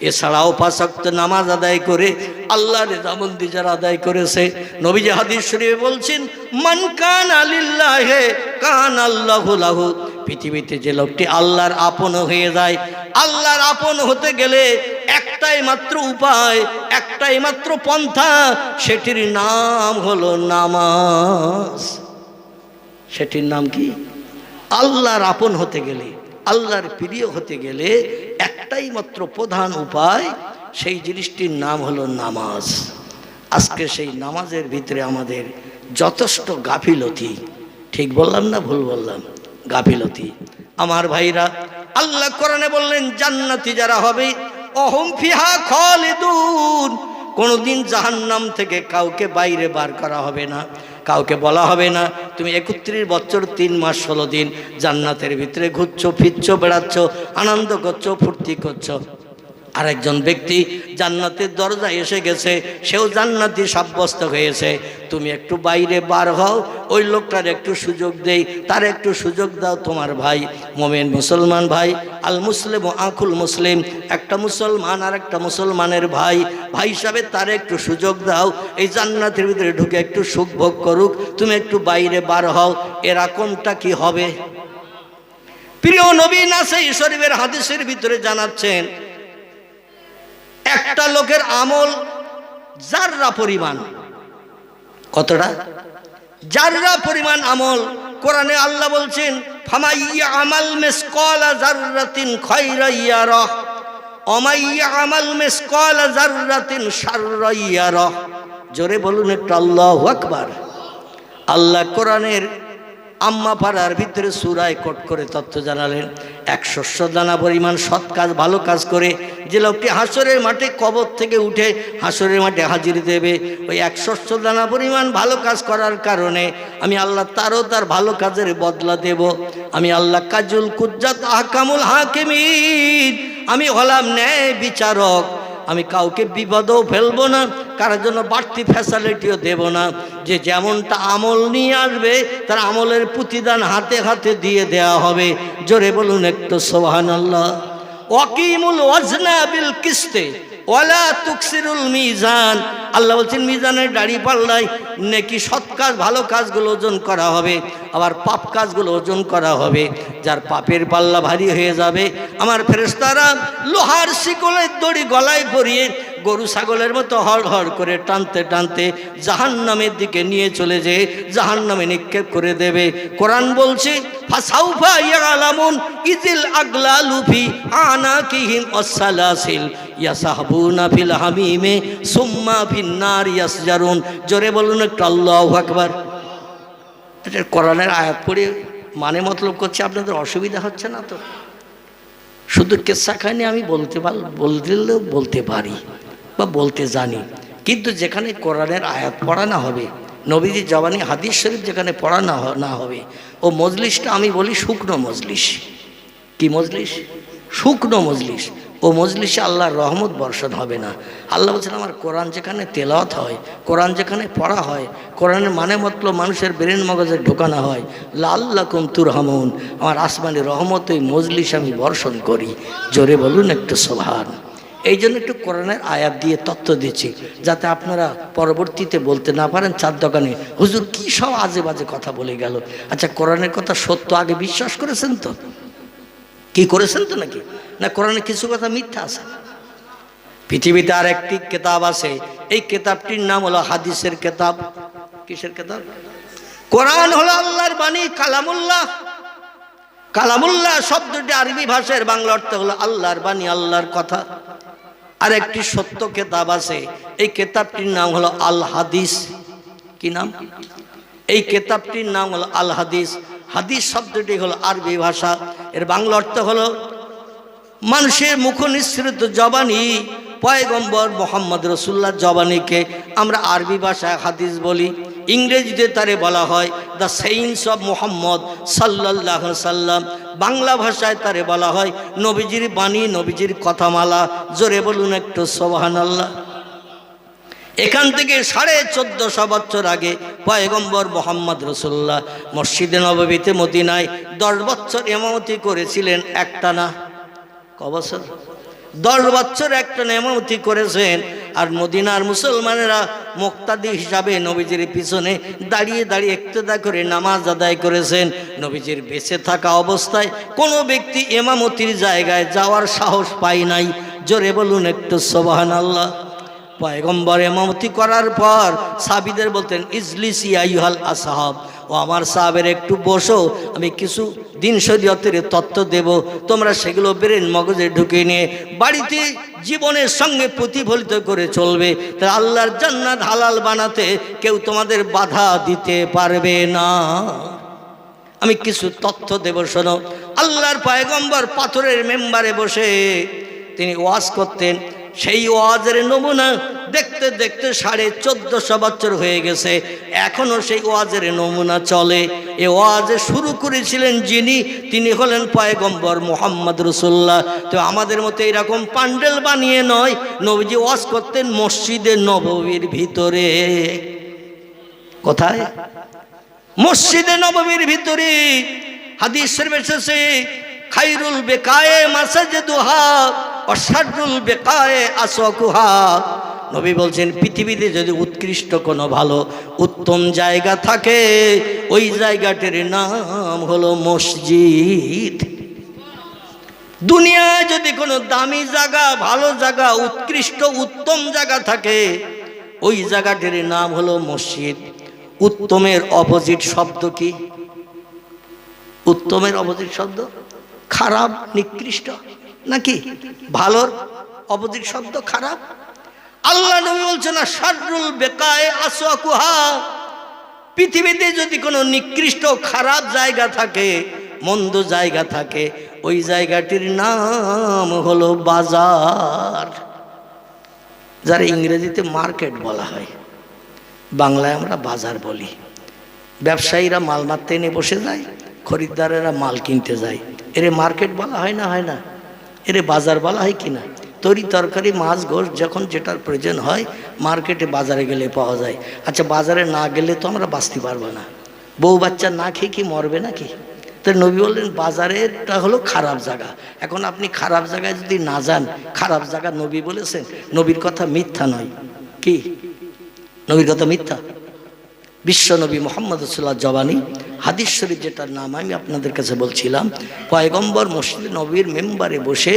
এছাড়াও 5 ওয়াক্ত নামাজ আদায় করে আল্লাহর রেজামন্দি যারা আদায় করেছে, নবীজি হাদিস শরীফে বলছেন মান কানা লিল্লাহি কানা আল্লাহু লাহু। পৃথিবীতে যে লোকটি আল্লাহর আপন হয়ে যায়, আল্লাহর আপন হতে গেলে একটাই মাত্র উপায়, একটাই মাত্র পন্থা, সেটির নাম হলো নামাজ। সেটির নাম কি? আল্লাহর আপন হতে গেলে, আল্লাহর প্রিয় হতে গেলে একটাই মাত্র প্রধান উপায়, সেই জিনিসটির নাম হলো নামাজ। আজকে সেই নামাজের ভিতরে আমাদের যথেষ্ট গাফিলতি। ঠিক বললাম না ভুল বললাম? গাফিলতি। আমার ভাইরা, আল্লাহ কোরআনে বললেন জান্নাতি যারা হবে অহুম ফিহা খালিদুন, কোনোদিন জাহান্নাম থেকে কাউকে বাইরে বার করা হবে না। কাউকে বলা হবে না তুমি 31 বছর 3 মাস 16 দিন জান্নাতের ভিতরে ঘুরছো, ফিরছো, বেড়াচ্ছ, আনন্দ করছো, ফুর্তি করছো। আরেকজন ব্যক্তি জান্নাতের দরজায় এসে গেছে, সেও জান্নাতি সাব্যস্ত হয়েছে, তুমি একটু বাইরে বার হও, ওই লোকটার একটু সুযোগ দেই, তার একটু সুযোগ দাও। তোমার ভাই মোমেন মুসলমান ভাই, আল মুসলিম ও আকুল মুসলিম, একটা মুসলমান আর একটা মুসলমানের ভাই, ভাই হিসাবে তার একটু সুযোগ দাও, এই জান্নাতের ভিতরে ঢুকে একটু সুখ ভোগ করুক, তুমি একটু বাইরে বার হও। এরকমটা কি হবে? প্রিয় নবী নাসাই শরীফের হাদিসের ভিতরে জানাচ্ছেন একটা লোকের আমল জাররা পরিমাণ। কতটা? জাররা পরিমাণ আমল। কোরআনে আল্লাহ বলছেন ফামাইয়া আমাল মিসকালা জাররাতিন খায়রা ইয়ারাহ ওমাইয়া আমাল মিসকালা জাররাতিন শাররা ইয়ারাহ। জোরে বলুন একটু আল্লাহু আকবার। আল্লাহ কোরআনের আম্মা পাড়ার ভিতরে সূরায় কোট করে তথ্য জানালেন 100 দানা পরিমাণ সৎ কাজ, ভালো কাজ করে যে লোকটি হাসরের মাঠে কবর থেকে উঠে হাসরের মাঠে হাজির দেবে, ওই 100 দানা পরিমাণ ভালো কাজ করার কারণে আমি আল্লাহ তারও তার ভালো কাজের বদলা দেব। আমি আল্লাহ কাজুল কুজ্জাত আহকামুল হাকিমিন, আমি হলাম ন্যায় বিচারক। আমি কাউকে বিপদেও ফেলবো না, কারোর জন্য বাড়তি ফ্যাসিলিটিও দেব না। যে যেমনটা আমল নিয়ে আসবে তার আমলের প্রতিদান হাতে হাতে দিয়ে দেওয়া হবে। জোরে বলুন একটু সুবহানাল্লাহ। ওয়াকিমুল ওয়াজনা বিল কিসতে ওয়ালা তুকসিরুল মিজান। আল্লাহ বলছেন মিজানের দাড়ি পাল্লায় নেকি সৎ কাজ, ভালো কাজগুলো ওজন করা হবে, আবার পাপ কাজগুলো ওজন করা হবে। যার পাপের পাল্লা ভারী হয়ে যাবে, আমার ফেরেশতারা লোহার শিকলের দড়ি গলায় পরিয়ে গরু ছাগলের মতো হড় হড় করে টানতে টানতে জাহান্নামের দিকে নিয়ে চলে যেয়ে জাহান্নামে নিক্ষেপ করে দেবে। কোরআন বলছে ফাসাউফা ইয়ালামুন ইজিল আগলালু ফি আনাকিহিম ওয়াসসালাসিল ইয়াসাহবুনা ফিল হামিমে সুম্মা ফিন নার ইয়াসজারুন। জোরে বলুন একটু আল্লাহু আকবার। এটা কোরআনের আয়াত পড়ে মানে মতলব করছে, আপনাদের অসুবিধা হচ্ছে না তো? শুধু কেসা কাহিনী আমি বলতে পারি বা বলতে জানি, কিন্তু যেখানে কোরআনের আয়াত পড়ানো হবে, নবীজি জবানি হাদিস শরীফ যেখানে পড়ানো না হবে, ও মজলিসটা আমি বলি শুকনো মজলিস। কি মজলিস? শুকনো মজলিস। ও মজলিসে আল্লাহর রহমত বর্ষণ হবে না। আল্লাহ বলছেন আমার কোরআন যেখানে তেলাওয়াত হয়, কোরআন যেখানে পড়া হয়, কোরআনের মানে মতলব মানুষের ব্রেন মগজে ঢোকানো হয়, লাল্লাকুম তুরহামুন, আমার আসমানি রহমত ওই মজলিসে আমি বর্ষণ করি। জোরে বলুন একটু সুবহান। এই জন্য একটু কোরআনের আয়াত দিয়ে তথ্য দিচ্ছি, যাতে আপনারা পরবর্তীতে বলতে না পারেন চার দোকানে হুজুর কী সব আজে বাজে কথা বলে গেল। আচ্ছা, কোরআনের কথা সত্য আগে বিশ্বাস করেছেন তো? কি করেছেন তো নাকি? না কোরআনে কিছু কথা মিথ্যা আছে? পৃথিবীতে আর একটি কিতাব আছে, এই কিতাবটির নাম হলো হাদিসের কিতাব। কিসের কিতাব? কোরআন হলো আল্লাহর বাণী, কালামুল্লাহ। কালামুল্লাহ শব্দটি আরবি ভাষার বাংলা অর্থ হলো আল্লাহর বাণী, আল্লাহর কথা। আর একটি সত্য কিতাব আছে, এই কিতাবটির নাম হলো আল হাদিস। কি নাম? এই কিতাবটির নাম হলো আল হাদিস। হাদিস শব্দটি হলো আরবি ভাষা, এর বাংলা অর্থ হলো মানুষের মুখ নিঃসৃত জবানি, পয়গম্বর মোহাম্মদ রসুল্লাহ জবানিকে আমরা আরবি ভাষায় হাদিস বলি। ইংরেজিতে তারে বলা হয় দ্য সেইন্স অফ মোহাম্মদ সাল্লাল্লাহু আলাইহি সাল্লাম। বাংলা ভাষায় তারে বলা হয় নবীজির বাণী, নবীজির কথামালা। জোরে বলুন একটু সুবহানাল্লাহ। এখান থেকে 1450 বছর আগে পয়গম্বর মোহাম্মদ রসুল্লাহ মসজিদে নববীতে মদিনায় 10 বছর ইমামতি করেছিলেন একটানা। ক বছর? 10 বছর একটানা ইমামতি করেছেন। আর মদিনার মুসলমানেরা মুক্তাদি হিসাবে নবীজির পিছনে দাঁড়িয়ে দাঁড়িয়ে ইক্তেদা করে নামাজ আদায় করেছেন। নবীজির বেঁচে থাকা অবস্থায় কোনো ব্যক্তি ইমামতির জায়গায় যাওয়ার সাহস পায় নাই। জোরে বলুন একটু সুবহানাল্লাহ। পয়গম্বর ইমামতি করার পর সাহাবীদের বলতেন ইজলিস ইয়া আইয়ুহাল আসহাব, ও আমার সাহাবের একটু বসো, আমি কিছু দিন শরীয়তের তত্ত্ব দেব, তোমরা সেগুলো ব্রেন মগজে ঢুকিয়ে নিয়ে বাড়িতে জীবনের সঙ্গে প্রতিফলিত করে চলবে। তাই আল্লাহর জান্নাত হালাল বানাতে কেউ তোমাদের বাধা দিতে পারবে না। আমি কিছু তথ্য দেব, শোনো। আল্লাহর পয়গম্বর পাথরের মেম্বারে বসে তিনি ওয়াজ করতেন। সেই ওয়াজের নমুনা দেখতে দেখতে 1450 বছর হয়ে গেছে, এখনো সেই ওয়াজের নমুনা চলে। এ ওয়াজে শুরু করেছিলেন যিনি, তিনি হলেন পয়গম্বর মোহাম্মদ রসুল্লাহ। তো আমাদের মতো এরকম প্যান্ডেল বানিয়ে নয়, নবীজি ওয়াজ করতেন মসজিদে নববীর ভিতরে। কোথায়? মসজিদে নববীর ভিতরে। হাদিস শরীফে এসেছে খায়রুল বিকায়ে মাসাজিদুহা ওয়া শাররুল বিকায়ে আসওয়াকুহা। নবী বলছেন পৃথিবীতে যদি উৎকৃষ্ট কোনো ভালো উত্তম জায়গা থাকে, ওই জায়গাটির নাম হলো মসজিদ। দুনিয়ায় যদি কোনো দামি জায়গা, ভালো জায়গা, উৎকৃষ্ট উত্তম জায়গা থাকে, ওই জায়গাটির নাম হলো মসজিদ। উত্তমের অপোজিট শব্দ কি? উত্তমের অপোজিট শব্দ খারাপ, নিকৃষ্ট নাকি? ভালোর অপোজিট শব্দ খারাপ। আল্লাহ নবী বলছেন না শাররুল বিকায়ে আসওয়াকুহা, পৃথিবীতে যদি কোনো নিকৃষ্ট খারাপ জায়গা থাকে, মন্দ জায়গা থাকে, ওই জায়গাটির নাম হলো বাজার। যারা ইংরেজিতে মার্কেট বলা হয়, বাংলায় আমরা বাজার বলি। ব্যবসায়ীরা মাল মারতে এনে বসে যায়, খরিদ্দারেরা মাল কিনতে যায়, এরে মার্কেট বলা হয় না? হয় না? এরে বাজার বলা হয় কিনা? তরি তরকারি, মাছ, গোশ যখন যেটার প্রয়োজন হয় মার্কেটে বাজারে গেলে পাওয়া যায়। আচ্ছা, বাজারে না গেলে তো আমরা বাঁচতে পারবো না। বউ বাচ্চা না খেয়ে কি মরবে নাকি? তো নবী বললেন বাজারেরটা হলো খারাপ জায়গা। এখন আপনি খারাপ জায়গায় যদি না যান, খারাপ জায়গা নবী বলেছেন, নবীর কথা মিথ্যা নয়। কি? নবীর কথা মিথ্যা? বিশ্ব নবী মোহাম্মদ রসুল্লাহ জবানি হাদিস শরীফ, যেটার নাম আমি আপনাদের কাছে বলছিলাম, পয়গম্বর মসজিদে নবীর মেম্বারে বসে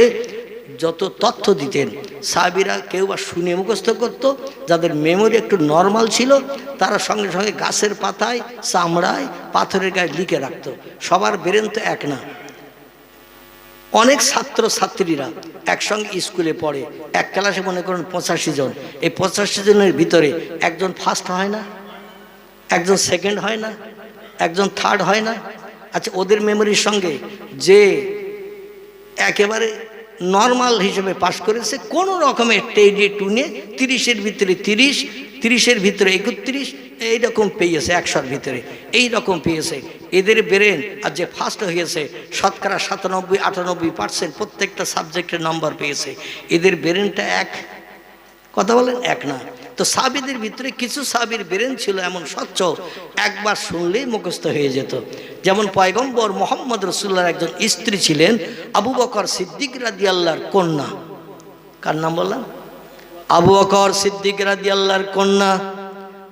যত তথ্য দিতেন, সাহাবীরা কেউ বা শুনে মুখস্থ করতো, যাদের মেমোরি একটু নর্মাল ছিল তারা সঙ্গে সঙ্গে গাছের পাতায়, চামড়ায়, পাথরের গায়ে লিখে রাখতো। সবার ব্রেন তো এক না। অনেক ছাত্র ছাত্রীরা একসঙ্গে স্কুলে পড়ে, এক ক্লাসে মনে করুন 85 জন। এই 85 জনের ভিতরে একজন ফার্স্ট হয় না, একজন সেকেন্ড হয় না, একজন থার্ড হয় না। আচ্ছা, ওদের মেমোরির সঙ্গে যে একেবারে নর্মাল হিসেবে পাশ করেছে, কোনো রকমের টেডি টুনে 30-এর ভিতরে 30, 30-এর ভিতরে 31 এইরকম পেয়েছে, 100-র ভিতরে এইরকম পেয়েছে। এদের ব্রেন আর যে ফার্স্ট হয়েছে শতকরা 97-98% প্রত্যেকটা সাবজেক্টের নাম্বার পেয়েছে। এদের ব্রেনটা এক, কথা বলেন, এক না। তো সাহাবীদের ভিতরে কিছু সাহাবীর ব্রেন ছিল এমন স্বচ্ছ, একবার শুনলেই মুখস্থ হয়ে যেত। যেমন পয়গম্বর মুহাম্মদ রাসূলুল্লাহর একজন স্ত্রী ছিলেন আবু বকর সিদ্দিক রাদিয়াল্লাহর কন্যা। কার নাম বললাম? আবু বকর সিদ্দিক রাদিয়াল্লাহর কন্যা,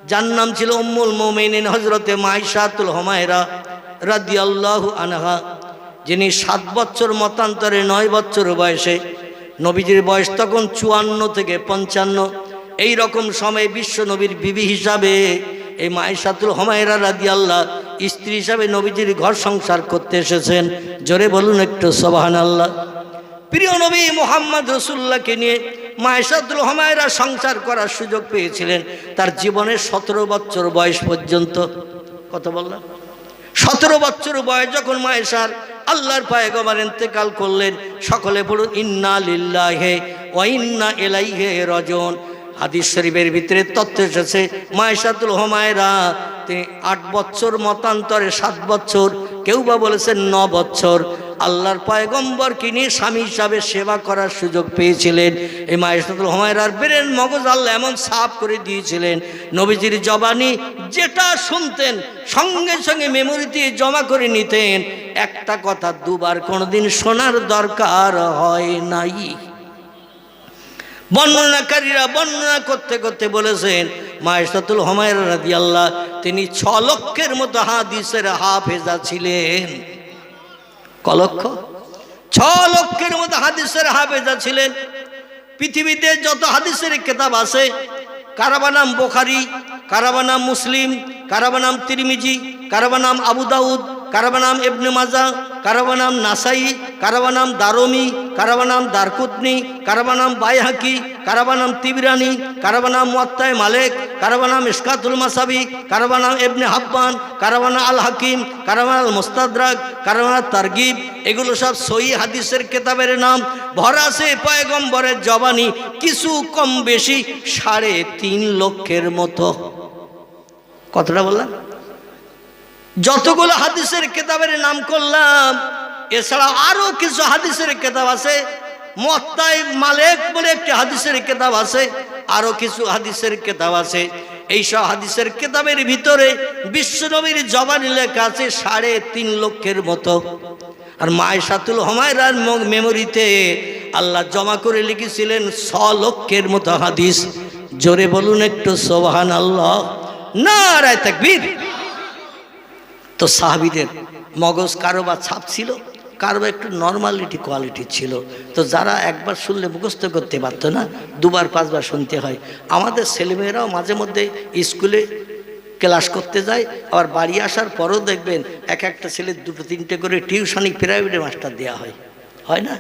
যার নাম ছিল উম্মুল মুমিনিন হযরতে মাইশাতুল হুমায়রা রাদিয়াল্লাহু আনহা, যিনি 7 বছর মতান্তরে 9 বছর বয়সে, নবীজির বয়স তখন 54 থেকে 55, এই রকম সময়ে বিশ্ব নবীর বিবি হিসাবে এই মাইশাতুল হুমায়রা রাদিয়াল্লাহ স্ত্রী হিসাবে নবীজির ঘর সংসার করতে এসেছেন। জোরে বলুন একটু সুবহানাল্লাহ। প্রিয় নবী মুহাম্মদ রাসূলুল্লাহকে নিয়ে মাইশাতুল হুমায়রা সংসার করার সুযোগ পেয়েছিলেন তার জীবনের 17 বছর বয়স পর্যন্ত। কত বললাম? 17 বছর বয়স যখন মাইশার আল্লাহর পয়গম্বর ইন্তেকাল করলেন, সকলে বলুন ইন্না লিল্লাহি ওয়া ইন্না ইলাইহি রাজিউন। হাদিস শরীফের ভিতরে তথ্য এসেছে মাইশাতুল হুমায়রা তিনি 8 বছর মতান্তরে 7 বছর, কেউ বা বলেছেন 9 বছর আল্লাহর পয়গম্বরকে নিয়ে স্বামী হিসাবে সেবা করার সুযোগ পেয়েছিলেন। এই মাইশাতুল হুমায়রার ব্রেন মগজ আল্লাহ এমন সাফ করে দিয়েছিলেন, নবীজির জবানি যেটা শুনতেন সঙ্গে সঙ্গে মেমোরিতে জমা করে নিতেন। একটা কথা দুবার কোনোদিন শোনার দরকার হয় নাই। বর্ণনাকারীরা বর্ণনা করতে করতে বলেছেন মাইশাতুল হুমায়রা রাদিয়াল্লাহ তিনি 6 লক্ষের মতো হাদিসের হাফেজা ছিলেন। ক লক্ষ? 6 লক্ষের মতো হাদিসের হাফেজা ছিলেন। পৃথিবীতে যত হাদিসের কিতাব আছে, কারবা নাম বুখারী, কারবা নাম মুসলিম, কারবা নাম তিরমিজি, কারবা নাম আবু দাউদ, কারবা নাম ইবনে মাজাহ, কারবা নাম নাসাই, কারবা নাম দারমি, কারবা নাম দারকুতনি, কারবা নাম বাইহাকি, কারবা নাম তিবরানি, কারবা নাম মুয়াত্তা মালিক, কারবা নাম ইসকাতুল মাসাবি, কারবা নাম ইবনে হাব্বান, কারবা নাম আল হাকিম, কারবা নাম মুস্তাদরাক, কারবা নাম তারগিব, এগুলো সব সহিহ হাদিসের কিতাবের নাম। ভরা আছে পয়গম্বরের জবানি, কিছু কম বেশি 3.5 লক্ষের মতো। কতটা বললাম? যতগুলো হাদিসের কিতাবের নাম করলাম, এছাড়া আরো কিছু হাদিসের কিতাব আছে। মুয়াত্তা মালিক বলে একটি হাদিসের কিতাব আছে, আরো কিছু হাদিসের কিতাব আছে। এই সব হাদিসের কিতাবের ভিতরে বিশ্বনবীর জবানি লেখা আছে 3.5 লক্ষের মতো। আর মাইশাতুল হুমায়রার মেমোরিতে আল্লাহ জমা করে লিখেছিলেন 6 লক্ষের মতো হাদিস। জোরে বলুন একটু সুবহানাল্লাহ, নারায়ে তাকবীর। তো সাহাবীদের মগজ কারো বা ছাপ ছিল, কারো একটু নর্মালিটি কোয়ালিটি ছিল। তো যারা একবার শুনলে মুখস্থ করতে পারতো না, 2বার 5বার শুনতে হয়। আমাদের ছেলেমেয়েরাও মাঝে মধ্যে স্কুলে ক্লাস করতে যায়, আবার বাড়ি আসার পরও দেখবেন একটা ছেলে 2-3টে করে টিউশনি প্রাইভেট মাস্টার দেওয়া হয়, হয় না?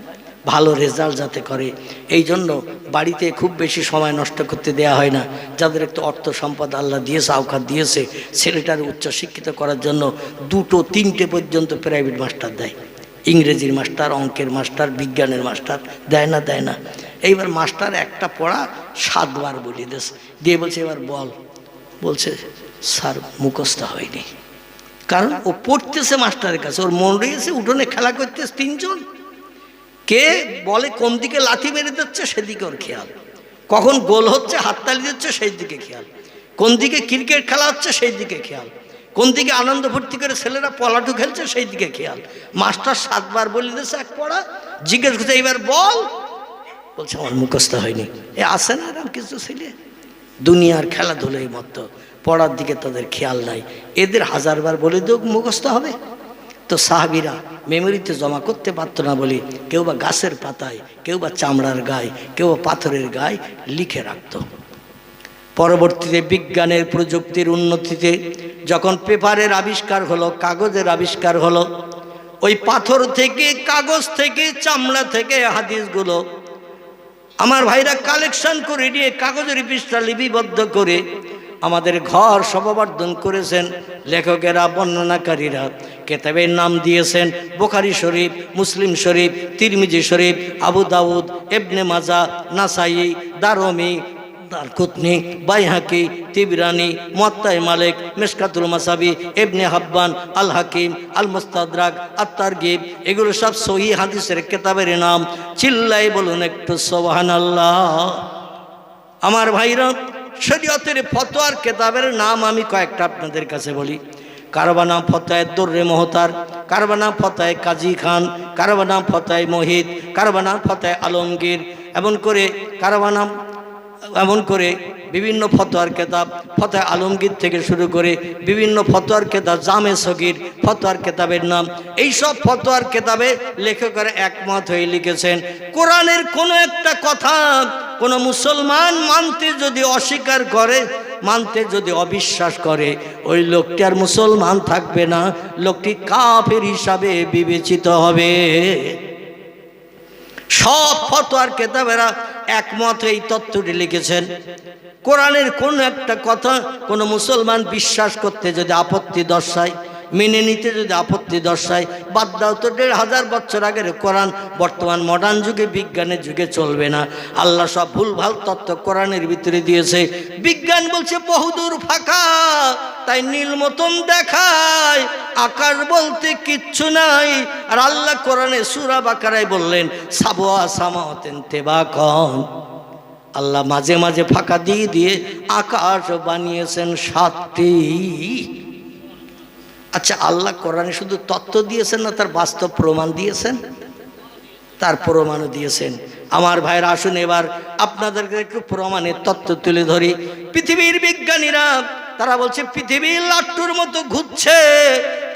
ভালো রেজাল্ট যাতে করে, এই জন্য বাড়িতে খুব বেশি সময় নষ্ট করতে দেয়া হয় না। যাদের একটু অর্থ সম্পদ আল্লাহ দিয়েছে, আওকাত দিয়েছে, ছেলেটার উচ্চ শিক্ষিত করার জন্য 2-3টে পর্যন্ত প্রাইভেট মাস্টার দেয়। ইংরেজির মাস্টার, অঙ্কের মাস্টার, বিজ্ঞানের মাস্টার দেয় না, দেয় না। এইবার মাস্টার একটা পড়া 7 বার বলে দিয়ে বলছে এবার বল, বলছে স্যার মুখস্থ হয়নি। কারণ ও পড়তেছে মাস্টারের কাছে, ওর মন রয়েছে, উঠোনে খেলা করতেছে 3 জন, কে বলে কোন দিকে লাথি মেরে দিচ্ছে সেদিকে ওর খেয়াল, কখন গোল হচ্ছে হাততালি দিচ্ছে সেই দিকে খেয়াল, কোন দিকে ক্রিকেট খেলা হচ্ছে সেই দিকে খেয়াল, কোন দিকে আনন্দ ফুর্তি করে ছেলেরা পলাটু খেলছে সেই দিকে খেয়াল। মাস্টার 7 বার বলে দিয়েছে এক পড়া, জিজ্ঞেস করছে এইবার বল, বলছে আমার মুখস্থ হয়নি। এ আসে না এরকম কিছু ছেলে, দুনিয়ার খেলাধুলোই মতো, পড়ার দিকে তাদের খেয়াল নাই। এদের 1000 বার বলে দিও মুখস্থ হবে। তো সাহাবীরা মেমোরিতে জমা করতে পারতো না বলে কেউ বা গাছের পাতায়, কেউ বা চামড়ার গায়ে, কেউ বা পাথরের গায়ে লিখে রাখত। পরবর্তীতে বিজ্ঞানের প্রযুক্তির উন্নতিতে যখন পেপারের আবিষ্কার হলো, কাগজের আবিষ্কার হলো, ওই পাথর থেকে, কাগজ থেকে, চামড়া থেকে হাদিসগুলো আমার ভাইরা কালেকশন করে নিয়ে কাগজের পৃষ্ঠা লিপিবদ্ধ করে আমাদের ঘর শোভাবর্ধন করেছেন। লেখকেরা, বর্ণনাকারীরা কিতাবের নাম দিয়েছেন বুখারী শরীফ, মুসলিম শরীফ, তিরমিজি শরীফ, আবু দাউদ, ইবনে মাজাহ, নাসাই, দারমি, দারকুতনি, বাইহাকি, তিবরানি, মুয়াত্তা মালিক, মিশকাতুল মাসাবি, ইবনে হাব্বান, আল হাকিম, আল মুস্তাদরাক, আত-তারগিব, এগুলো সব সহিহ হাদিসের কিতাবের নাম। চিল্লাই বলুন একটু সুবহানাল্লাহ। আমার ভাইরা, শরীয়তের ফতোয়ার কিতাবের নাম আমি কয়েকটা আপনাদের কাছে বলি। কারবা নাম ফতোয়ায়ে দুররে মুহতার, কারবা নাম ফতোয়ায়ে কাজী খান, কারবা নাম ফতোয়ায়ে মুহিত, কারবা নাম ফতোয়ায়ে আলমগীর, এমন করে বিভিন্ন ফতোয়ার কিতাব, ফতোয়া আলমগীর থেকে শুরু করে বিভিন্ন ফতোয়ার কিতাব, জামে সগীর ফতোয়ার কিতাবের নাম। এই সব ফতোয়ার কিতাবে লেখকেরা একমত হয়ে লিখেছেন, কোরআনের কোনো একটা কথা কোনো মুসলমান মানতে যদি অস্বীকার করে, মানতে যদি অবিশ্বাস করে, ওই লোকটি আর মুসলমান থাকবে না, লোকটি কাফের হিসাবে বিবেচিত হবে। সব ফতোয়ার কিতাবেরা একমত এই তত্ত্বটি লিখেছেন, কোরআনের কোন একটা কথা কোনো মুসলমান বিশ্বাস করতে যদি আপত্তি দর্শায়, মেনে নিতে যদি আপত্তি দর্শায়, বাদ দাও তো ১৫০০ বছর আগের কোরআন বর্তমান মডার্ন যুগে, বিজ্ঞানের যুগে চলবে না। আল্লাহ সব ভুলভাল তত্ত্ব কোরআনের ভিতরে দিয়েছে। বিজ্ঞান বলছে বহুদূর ফাঁকা, তাই নীল মতন দেখায়, আকাশ বলতে কিচ্ছু নাই। আর আল্লাহ কোরআনে সূরা বাকারায় বললেন সাবওয়া সামাওয়াতিন তিবাকান, আল্লাহ মাঝে মাঝে ফাঁকা দিয়ে দিয়ে আকাশ বানিয়েছেন ৭টি। আচ্ছা, আল্লাহ কোরআনে শুধু তত্ত্ব দিয়েছেন না, তার বাস্তব প্রমাণ দিয়েছেন? তার প্রমাণও দিয়েছেন। আমার ভাইরা, আসুন এবার আপনাদেরকে একটু প্রমাণের তত্ত্ব তুলে ধরি। পৃথিবীর বিজ্ঞানীরা তারা বলছে পৃথিবী লাট্টুর মতো ঘুরছে,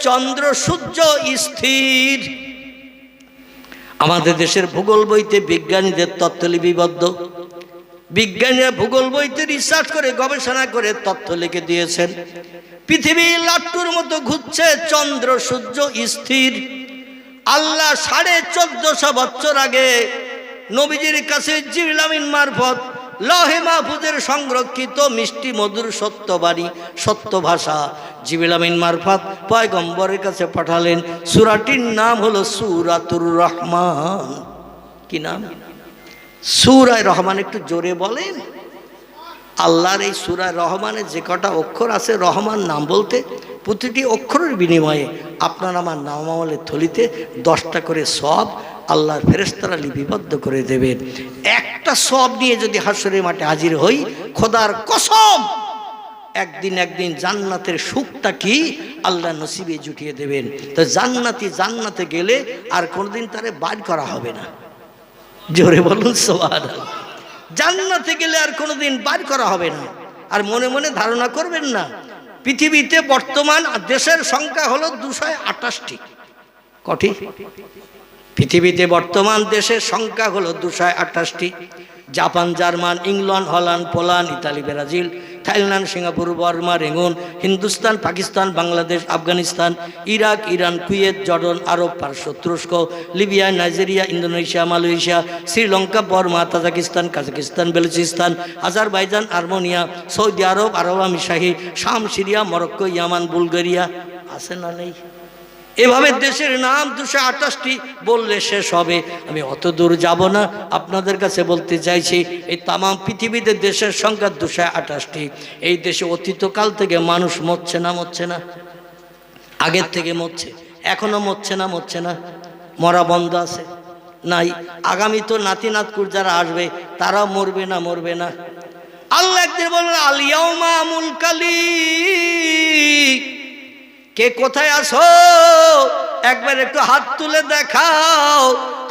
চন্দ্র সূর্য স্থির। আমাদের দেশের ভূগোল বইতে বিজ্ঞানীদের তথ্য লিপিবদ্ধ, বিজ্ঞানীরা ভূগোল বইতে রিসার্চ করে গবেষণা করে তথ্য লিখে দিয়েছেন, পৃথিবী লাট্টুর মতো ঘুরছে, চন্দ্র সূর্য স্থির। আল্লাহ 1450 বছর আগে নবীজির কাছে জিবরিল আমিন মারফত লৌহে মাহফুজের সংরক্ষিত মিষ্টি মধুর সত্যবাণী, সত্য ভাষা জিবরিল আমিন মারফত পয়গম্বরের কাছে পাঠালেন। সূরাটির নাম হলো সূরাতুর রহমান। কি নাম? সূরা রহমান। একটু জোরে বলেন। আল্লাহর এই সূরা রহমানের যে কটা অক্ষর আছে, রহমান নাম বলতে প্রতিটি অক্ষরের বিনিময়ে আপনার আমার নামামলের থলিতে 10টা করে সওয়াব আল্লাহর ফেরেশতারা লিপিবদ্ধ করে দেবেন। একটা সওয়াব নিয়ে যদি হাসরের মাঠে হাজির হই, খোদার কসম একদিন জান্নাতের সুখটা কি আল্লাহ নসিবে জুটিয়ে দেবেন। তো জান্নাতে গেলে আর কোনোদিন তারে বাইর করা হবে না। জোরে বলুন সুবহানাল্লাহ। জান্নাতে গেলে আর কোনোদিন বাইর করা হবে না। আর মনে মনে ধারণা করবেন না, পৃথিবীতে বর্তমান দেশের সংখ্যা হলো 228টি। কটি? পৃথিবীতে বর্তমান দেশের সংখ্যা হলো 228টি। Japan, German, England, Holland, Poland, Italy, Brazil, Thailand, Singapore, Burma, Rangoon, Hindustan, Pakistan, Bangladesh, Afghanistan, Iraq, Iran, Kuwait, Jordan, আরব, পারস্য, তুরস্ক, Libya, Nigeria, Indonesia, Malaysia, Sri Lanka, Burma, Tajikistan, Kazakhstan, Balochistan, Azerbaijan, Armenia, Saudi আরব, আরব আমিরশাহী, শাম, সিরিয়া, মরক্কো, ইয়ামান, বুলগেরিয়া। আছে না নেই? এভাবে দেশের নাম 228টি বললে শেষ হবে। আমি অত দূর যাব না, আপনাদের কাছে বলতে চাইছি এই তাম পৃথিবীতে দেশের সংখ্যা 228টি। এই দেশে অতীতকাল থেকে মানুষ মরছে না? আগের থেকে মরছে, এখনো মরছে না? মরা বন্ধ আছে? নাই। আগামী তো নাতি নাতকুর যারা আসবে তারাও মরবে না? আল্লাহ একদিন বললেন আল ইয়াউমা মুলকালি, কে কোথায় আছো একবার একটু হাত তুলে দেখাও।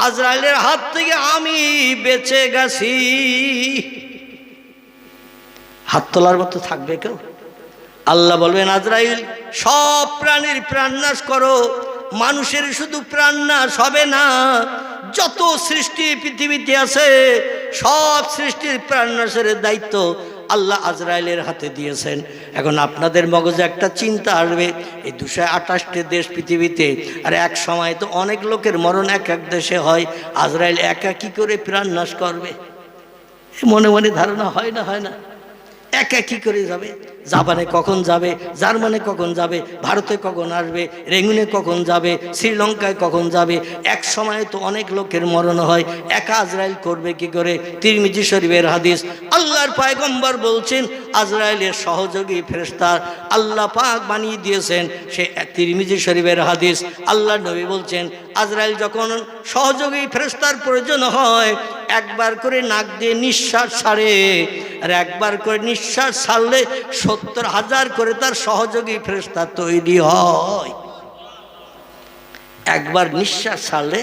আজরাইলের হাত থেকে আমি বেঁচে গেছি। হাত তোলার মতো থাকবে কেউ? আল্লাহ বলবেন আজরাইল সব প্রাণীর প্রাণনাশ করো। মানুষের শুধু প্রাণনাশ হবে না, যত সৃষ্টি পৃথিবীতে আছে সব সৃষ্টির প্রাণনাশের দায়িত্ব আল্লাহ আজরাইলের হাতে দিয়েছেন। এখন আপনাদের মগজে একটা চিন্তা আসবে, এই 228টি দেশ পৃথিবীতে, আর এক সময় তো অনেক লোকের মরণ এক এক দেশে হয়, আজরাইল একা কি করে প্রাণ নাশ করবে? মনে মনে ধারণা হয় না? একা কি করে যাবে? জাপানে কখন যাবে, জার্মানি কখন যাবে, ভারতে কখন আসবে, রেঙ্গুনে কখন যাবে, শ্রীলঙ্কায় কখন যাবে? এক সময় তো অনেক লোকের মরণ হয়, একা আজরাইল করবে কি করে? তিরমিজি শরীফের হাদিস, আল্লাহর পয়গম্বর বলছেন আজরাইলের সহযোগী ফেরেশতা আল্লাহ পাক বানিয়ে দিয়েছেন। সে তিরমিজি শরীফের হাদিস, আল্লাহর নবী বলছেন আজরাইল যখন সহযোগী ফেরেশতার প্রয়োজন হয় একবার করে নাক দিয়ে নিঃশ্বাস ছাড়ে, আর একবার করে নিঃশ্বাস ছাড়লে 70,000 করে তার সহযোগী ফেরেশতা তৈরি হয়। একবার নিঃশ্বাস ছাড়লে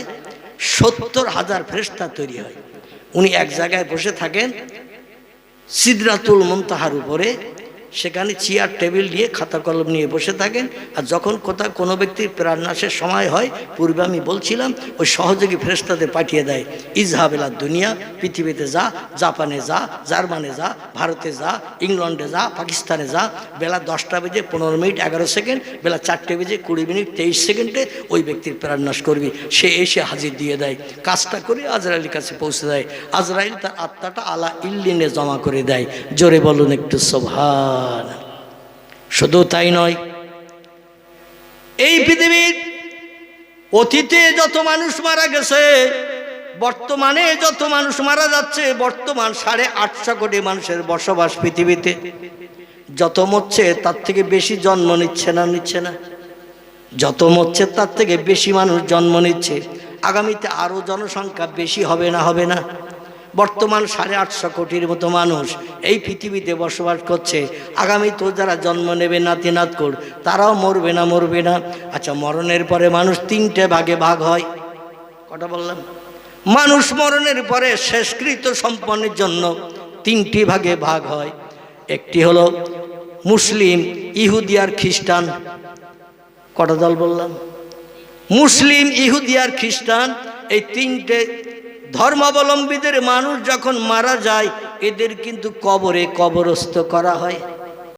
70,000 ফেরেশতা তৈরি হয়। উনি এক জায়গায় বসে থাকেন সিদরাতুল মুনতাহার উপরে, সেখানে চেয়ার টেবিল নিয়ে খাতা কলম নিয়ে বসে থাকেন। আর যখন কোথাও কোনো ব্যক্তির প্রাণনাশের সময় হয়, পূর্বে আমি বলছিলাম, ওই সহযোগী ফেরেশতাদের পাঠিয়ে দেয়, ইজহাবেলা দুনিয়া, পৃথিবীতে যা, জাপানে যা, জার্মানে যা, ভারতে যা, ইংল্যান্ডে যা, পাকিস্তানে যা, বেলা 10টা বেজে 15 মিনিট 11 সেকেন্ড, বেলা 4টে বেজে 20 মিনিট 23 সেকেন্ডে ওই ব্যক্তির প্রাণনাশ করবি। সে এসে হাজির দিয়ে দেয়, কাজটা করে আজরাইলের কাছে পৌঁছে দেয়। আজরাইল তার আত্মাটা আলা ইল্লিনে জমা করে দেয়। জোরে বলুন একটু সুবহান। শুধু তাই নয়, এই পৃথিবীর অতীতে যত মানুষ মারা গেছে, বর্তমানে যত মানুষ মারা যাচ্ছে, বর্তমান 850 কোটি মানুষের বসবাস পৃথিবীতে, যত মরছে তার থেকে বেশি জন্ম নিচ্ছে না? যত মরছে তার থেকে বেশি মানুষ জন্ম নিচ্ছে। আগামীতে আরো জনসংখ্যা বেশি হবে না? বর্তমান 850 কোটির মতো মানুষ এই পৃথিবীতে বসবাস করছে। আগামী তো যারা জন্ম নেবে নাতি নাতকুর, তারাও মরবে না? আচ্ছা, মরণের পরে মানুষ 3টে ভাগে ভাগ হয়। কটা বললাম? মানুষ মরণের পরে শেষকৃত্য সম্পন্নের জন্য 3টি ভাগে ভাগ হয়। একটি হলো মুসলিম, ইহুদি আর খ্রিস্টান। কটা দল বললাম? মুসলিম, ইহুদি আর খ্রিস্টান। এই 3টে ধর্মাবলম্বীদের মানুষ যখন মারা যায়, এদের কিন্তু কবরে কবরস্থ করা হয়।